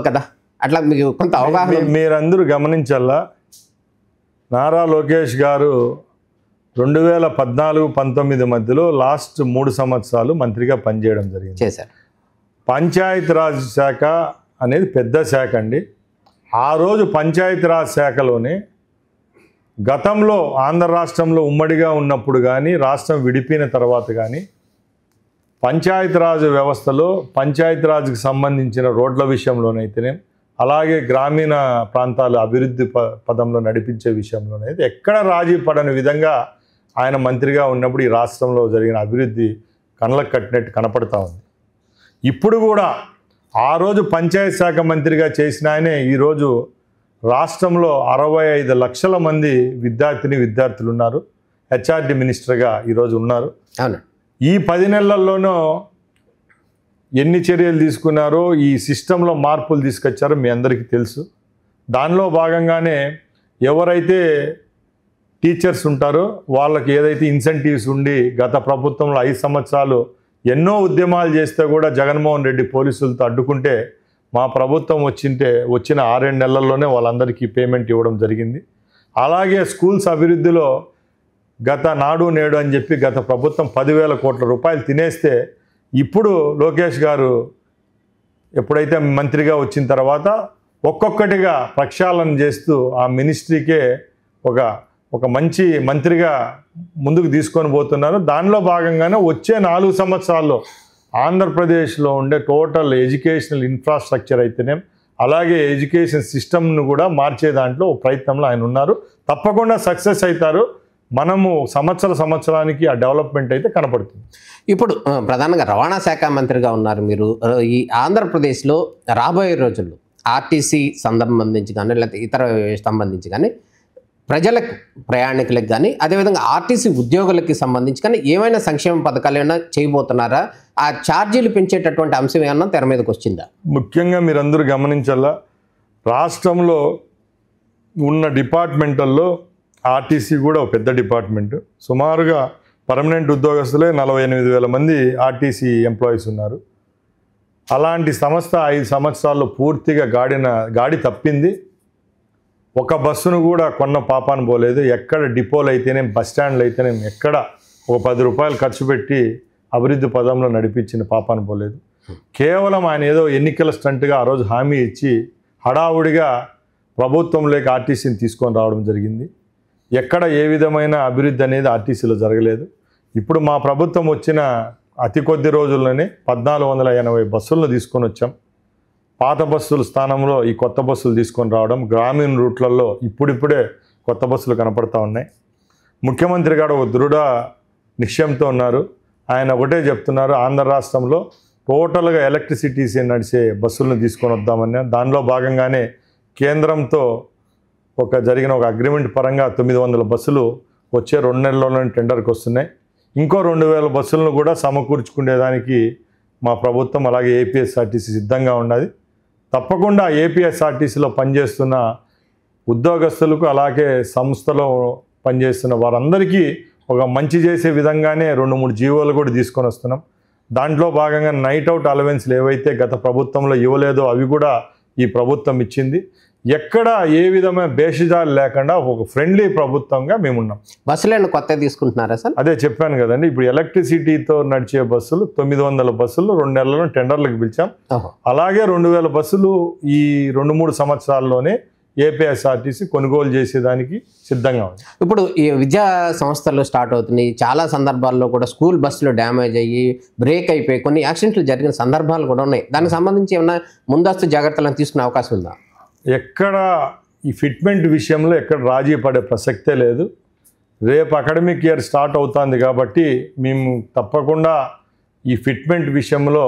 కదా అట్లా మీకు కొంత అవగాహన. మీరందరూ గమనించాలా, నారా లోకేష్ గారు 2014-19 మధ్యలో లాస్ట్ 3 సంవత్సరాలు మంత్రిగా పనిచేయడం జరిగింది. చేశారు. పంచాయతీరాజ్ శాఖ అనేది పెద్ద శాఖ అండి. ఆ రోజు పంచాయతీరాజ్ శాఖలోనే గతంలో ఆంధ్ర రాష్ట్రంలో ఉమ్మడిగా ఉన్నప్పుడు కానీ, రాష్ట్రం విడిపోయిన తర్వాత కానీ, పంచాయతీరాజ్ వ్యవస్థలో పంచాయతీరాజ్కి సంబంధించిన రోడ్ల విషయంలోనైతేనే, అలాగే గ్రామీణ ప్రాంతాల అభివృద్ధి పదంలో నడిపించే విషయంలోనైతే ఎక్కడ రాజీ పడని విధంగా ఆయన మంత్రిగా ఉన్నప్పుడు ఈ రాష్ట్రంలో జరిగిన అభివృద్ధి కళ్ళకు కట్టినట్టు కనపడతా ఉంది. ఇప్పుడు కూడా ఆ రోజు పంచాయతీ శాఖ మంత్రిగా చేసిన ఆయనే ఈరోజు రాష్ట్రంలో 65 లక్షల మంది విద్యార్థులు ఉన్నారు. హెచ్ఆర్డి మినిస్టర్గా ఈరోజు ఉన్నారు. ఈ 10 నెలల్లోనూ ఎన్ని చర్యలు తీసుకున్నారో, ఈ సిస్టంలో మార్పులు తీసుకొచ్చారో మీ అందరికీ తెలుసు. దానిలో భాగంగానే ఎవరైతే టీచర్స్ ఉంటారో వాళ్ళకి ఏదైతే ఇన్సెంటివ్స్ ఉండి గత ప్రభుత్వంలో 5 సంవత్సరాలు ఎన్నో ఉద్యమాలు చేస్తే కూడా జగన్మోహన్ రెడ్డి పోలీసులతో అడ్డుకుంటే మా ప్రభుత్వం వచ్చిన 6-7 నెలల్లోనే వాళ్ళందరికీ పేమెంట్ ఇవ్వడం జరిగింది. అలాగే స్కూల్స్ అభివృద్ధిలో గత నాడు నేడు అని చెప్పి గత ప్రభుత్వం 10,000 కోట్ల రూపాయలు తినేస్తే, ఇప్పుడు లోకేష్ గారు ఎప్పుడైతే మంత్రిగా వచ్చిన తర్వాత ఒక్కొక్కటిగా ప్రక్షాళన చేస్తూ ఆ మినిస్ట్రీకే ఒక మంచి మంత్రిగా ముందుకు తీసుకొని పోతున్నారు. దానిలో భాగంగానే వచ్చే 4 సంవత్సరాల్లో ఆంధ్రప్రదేశ్లో ఉండే టోటల్ ఎడ్యుకేషనల్ ఇన్ఫ్రాస్ట్రక్చర్ అయితేనే, అలాగే ఎడ్యుకేషన్ సిస్టమ్ను కూడా మార్చే దాంట్లో ప్రయత్నంలో ఆయన ఉన్నారు. తప్పకుండా సక్సెస్ అవుతారు. మనము సంవత్సరానికి ఆ డెవలప్మెంట్ అయితే కనపడుతుంది. ఇప్పుడు ప్రధానంగా రవాణా శాఖ మంత్రిగా ఉన్నారు మీరు. ఈ ఆంధ్రప్రదేశ్లో రాబోయే రోజుల్లో ఆర్టీసీ సంబంధించి కానీ లేకపోతే ఇతర సంబంధించి కానీ ప్రజలకు, ప్రయాణికులకు కానీ, అదేవిధంగా ఆర్టీసీ ఉద్యోగులకి సంబంధించి కానీ ఏమైనా సంక్షేమ పథకాలు ఏమైనా చేయబోతున్నారా? ఆ ఛార్జీలు పెంచేటటువంటి అంశం ఏమన్నా తెర మీదకి వచ్చిందా? ముఖ్యంగా మీరందరూ గమనించాలా, రాష్ట్రంలో ఉన్న డిపార్ట్మెంటల్లో ఆర్టీసీ కూడా ఒక పెద్ద డిపార్ట్మెంట్. సుమారుగా పర్మనెంట్ ఉద్యోగస్తులే 48,000 మంది ఆర్టీసీ ఎంప్లాయీస్ ఉన్నారు. అలాంటి సంస్థ 5 సంవత్సరాల్లో పూర్తిగా గాడి తప్పింది. ఒక బస్సును కూడా కొన్న పాపాను పోలేదు. ఎక్కడ డిపోలు అయితేనే, బస్ స్టాండ్లు అయితేనే, ఎక్కడ ఒక 10 రూపాయలు ఖర్చు పెట్టి అభివృద్ధి పదంలో నడిపించిన పాపాను పోలేదు. కేవలం ఆయన ఏదో ఎన్నికల స్టంట్గా ఆ రోజు హామీ ఇచ్చి హడావుడిగా ప్రభుత్వంలోకి ఆర్టీసీని తీసుకొని రావడం జరిగింది. ఎక్కడ ఏ విధమైన అభివృద్ధి అనేది ఆర్టీసీలో జరగలేదు. ఇప్పుడు మా ప్రభుత్వం వచ్చిన అతి కొద్ది రోజుల్లోనే 1480 బస్సులను తీసుకొని వచ్చాం. పాత బస్సుల స్థానంలో ఈ కొత్త బస్సులు తీసుకొని రావడం, గ్రామీణ రూట్లలో ఇప్పుడిప్పుడే కొత్త బస్సులు కనపడతా ఉన్నాయి. ముఖ్యమంత్రి గారు ఒక దృఢ నిశ్చయంతో ఉన్నారు. ఆయన ఒకటే చెప్తున్నారు, ఆంధ్ర రాష్ట్రంలో టోటల్గా ఎలక్ట్రిసిటీసీ నడిచే బస్సులను తీసుకొని వద్దామని. దానిలో భాగంగానే కేంద్రంతో జరిగిన ఒక అగ్రిమెంట్ పరంగా 900 బస్సులు వచ్చే 2 నెలల్లోనే టెండర్కి వస్తున్నాయి. ఇంకో 2000 బస్సులను కూడా సమకూర్చుకునేదానికి మా ప్రభుత్వం అలాగే ఏపీఎస్ఆర్టీసీ సిద్ధంగా ఉన్నది. తప్పకుండా ఏపీఎస్ఆర్టీసీలో పనిచేస్తున్న ఉద్యోగస్తులకు అలాగే సంస్థలో పనిచేస్తున్న వారందరికీ ఒక మంచి చేసే విధంగానే 2-3 జీవోలు కూడా తీసుకొని వస్తున్నాం. దాంట్లో భాగంగా నైట్ అవుట్ అలవెన్స్లు ఏవైతే గత ప్రభుత్వంలో ఇవ్వలేదో అవి కూడా ఈ ప్రభుత్వం ఇచ్చింది. ఎక్కడ ఏ విధమైన బేషజాలు లేకుండా ఒక ఫ్రెండ్లీ ప్రభుత్వంగా మేమున్నాం. బస్సులను కొత్త తీసుకుంటున్నారా సార్? అదే చెప్పాను కదండి, ఇప్పుడు ఎలక్ట్రిసిటీతో నడిచే బస్సులు 900 బస్సులు 2 నెలల్లో టెండర్లకు పిలిచాం. అలాగే 2000 బస్సులు ఈ 2-3 సంవత్సరాల్లోనే ఏపీఎస్ఆర్టీసీ కొనుగోలు చేసేదానికి సిద్ధంగా ఉంది. ఇప్పుడు ఈ విద్యా సంస్థలు స్టార్ట్ అవుతున్నాయి. చాలా సందర్భాల్లో కూడా స్కూల్ బస్సులు డ్యామేజ్ అయ్యి బ్రేక్ అయిపోయి కొన్ని యాక్సిడెంట్లు జరిగిన సందర్భాలు కూడా ఉన్నాయి. దానికి సంబంధించి ఏమైనా ముందస్తు జాగ్రత్తలను తీసుకునే అవకాశం ఉందా? ఎక్కడ ఈ ఫిట్మెంట్ విషయంలో ఎక్కడ రాజీ పడే ప్రసక్తే లేదు. రేపు అకాడమిక్ ఇయర్ స్టార్ట్ అవుతుంది కాబట్టి మేము తప్పకుండా ఈ ఫిట్మెంట్ విషయంలో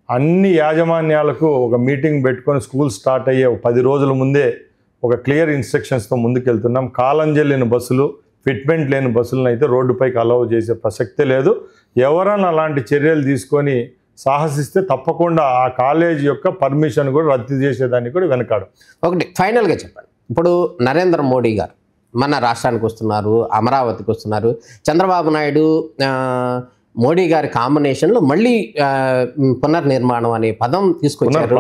అన్ని యాజమాన్యాలకు ఒక మీటింగ్ పెట్టుకొని స్కూల్ స్టార్ట్ అయ్యే 10 రోజుల ముందే ఒక క్లియర్ ఇన్స్ట్రక్షన్స్తో ముందుకెళ్తున్నాం. కాలంజల్ లేని బస్సులు, ఫిట్మెంట్ లేని బస్సులను అయితే రోడ్డుపైకి అలౌ చేసే ప్రసక్తే లేదు. ఎవరైనా అలాంటి చర్యలు తీసుకొని సాహసిస్తే తప్పకుండా ఆ కాలేజ్ యొక్క పర్మిషన్ కూడా రద్దు చేసేదానికి కూడా వెనకాడు. ఒకటి ఫైనల్గా చెప్పండి, ఇప్పుడు నరేంద్ర మోడీ గారు మన రాష్ట్రానికి వస్తున్నారు, అమరావతికి వస్తున్నారు. చంద్రబాబు నాయుడు మోడీ గారి కాంబినేషన్లో మళ్ళీ పునర్నిర్మాణం అనే పదం తీసుకొచ్చారు.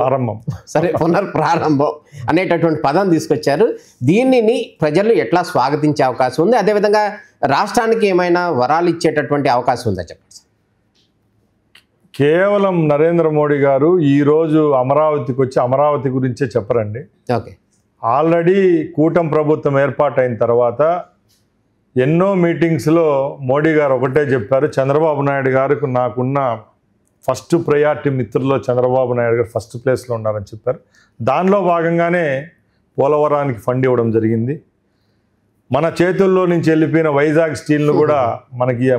సరే, పునర్ప్రారంభం అనేటటువంటి పదం తీసుకొచ్చారు. దీనిని ప్రజలు ఎట్లా స్వాగతించే అవకాశం ఉంది? అదేవిధంగా రాష్ట్రానికి ఏమైనా వరాలు ఇచ్చేటటువంటి అవకాశం ఉందా చెప్పండి. కేవలం నరేంద్ర మోడీ గారు ఈరోజు అమరావతికి వచ్చి అమరావతి గురించే చెప్పరండి. ఓకే, ఆల్రెడీ కూటమి ప్రభుత్వం ఏర్పాటైన తర్వాత ఎన్నో మీటింగ్స్లో మోడీ గారు ఒకటే చెప్పారు, చంద్రబాబు నాయుడు గారికి నాకున్న ఫస్ట్ ప్రయారిటీ మిత్రుల్లో చంద్రబాబు నాయుడు గారు ఫస్ట్ ప్లేస్లో ఉన్నారని చెప్పారు. దానిలో భాగంగానే పోలవరానికి ఫండ్ ఇవ్వడం జరిగింది. మన చేతుల్లో నుంచి వెళ్ళిపోయిన వైజాగ్ స్టీల్ను కూడా మనకి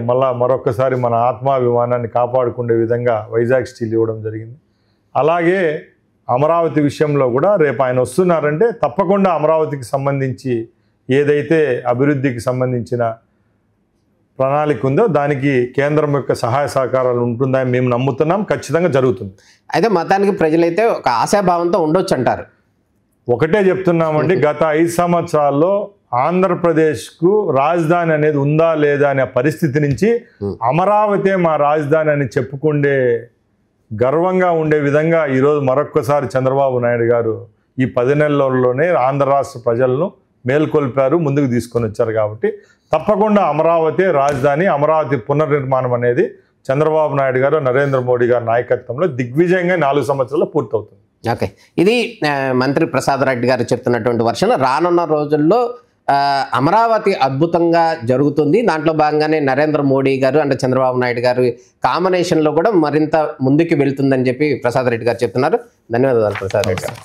మరొకసారి మన ఆత్మాభిమానాన్ని కాపాడుకునే విధంగా వైజాగ్ స్టీల్ ఇవ్వడం జరిగింది. అలాగే అమరావతి విషయంలో కూడా రేపు ఆయన వస్తున్నారంటే తప్పకుండా అమరావతికి సంబంధించి ఏదైతే అభివృద్ధికి సంబంధించిన ప్రణాళిక ఉందో దానికి కేంద్రం యొక్క సహాయ సహకారాలు ఉంటుందని మేము నమ్ముతున్నాం. ఖచ్చితంగా జరుగుతుంది. అయితే మొత్తానికి ప్రజలైతే ఒక ఆశాభావంతో ఉండొచ్చు అంటారు. ఒకటే చెప్తున్నామండి, గత 5 సంవత్సరాల్లో ఆంధ్రప్రదేశ్కు రాజధాని అనేది ఉందా లేదా అనే పరిస్థితి నుంచి అమరావతి మా రాజధాని అని చెప్పుకుండే గర్వంగా ఉండే విధంగా ఈరోజు మరొక్కసారి చంద్రబాబు నాయుడు గారు ఈ 10 నెలల్లోనే ఆంధ్ర రాష్ట్ర ప్రజలను మేల్కొల్పారు, ముందుకు తీసుకొని వచ్చారు. కాబట్టి తప్పకుండా అమరావతి రాజధాని, అమరావతి పునర్నిర్మాణం అనేది చంద్రబాబు నాయుడు గారు నరేంద్ర మోడీ గారి నాయకత్వంలో దిగ్విజయంగా 4 సంవత్సరాల్లో పూర్తవుతుంది. ఓకే, ఇది మంత్రి ప్రసాద్ రెడ్డి గారు చెప్తున్నటువంటి వర్షన్. రానున్న రోజుల్లో అమరావతి అద్భుతంగా జరుగుతుంది. దాంట్లో భాగంగానే నరేంద్ర మోడీ గారు అంటే చంద్రబాబు నాయుడు గారు కాంబినేషన్లో కూడా మరింత ముందుకు వెళ్తుందని చెప్పి ప్రసాద్ రెడ్డి గారు చెప్తున్నారు. ధన్యవాదాలు ప్రసాద్ రెడ్డి గారు.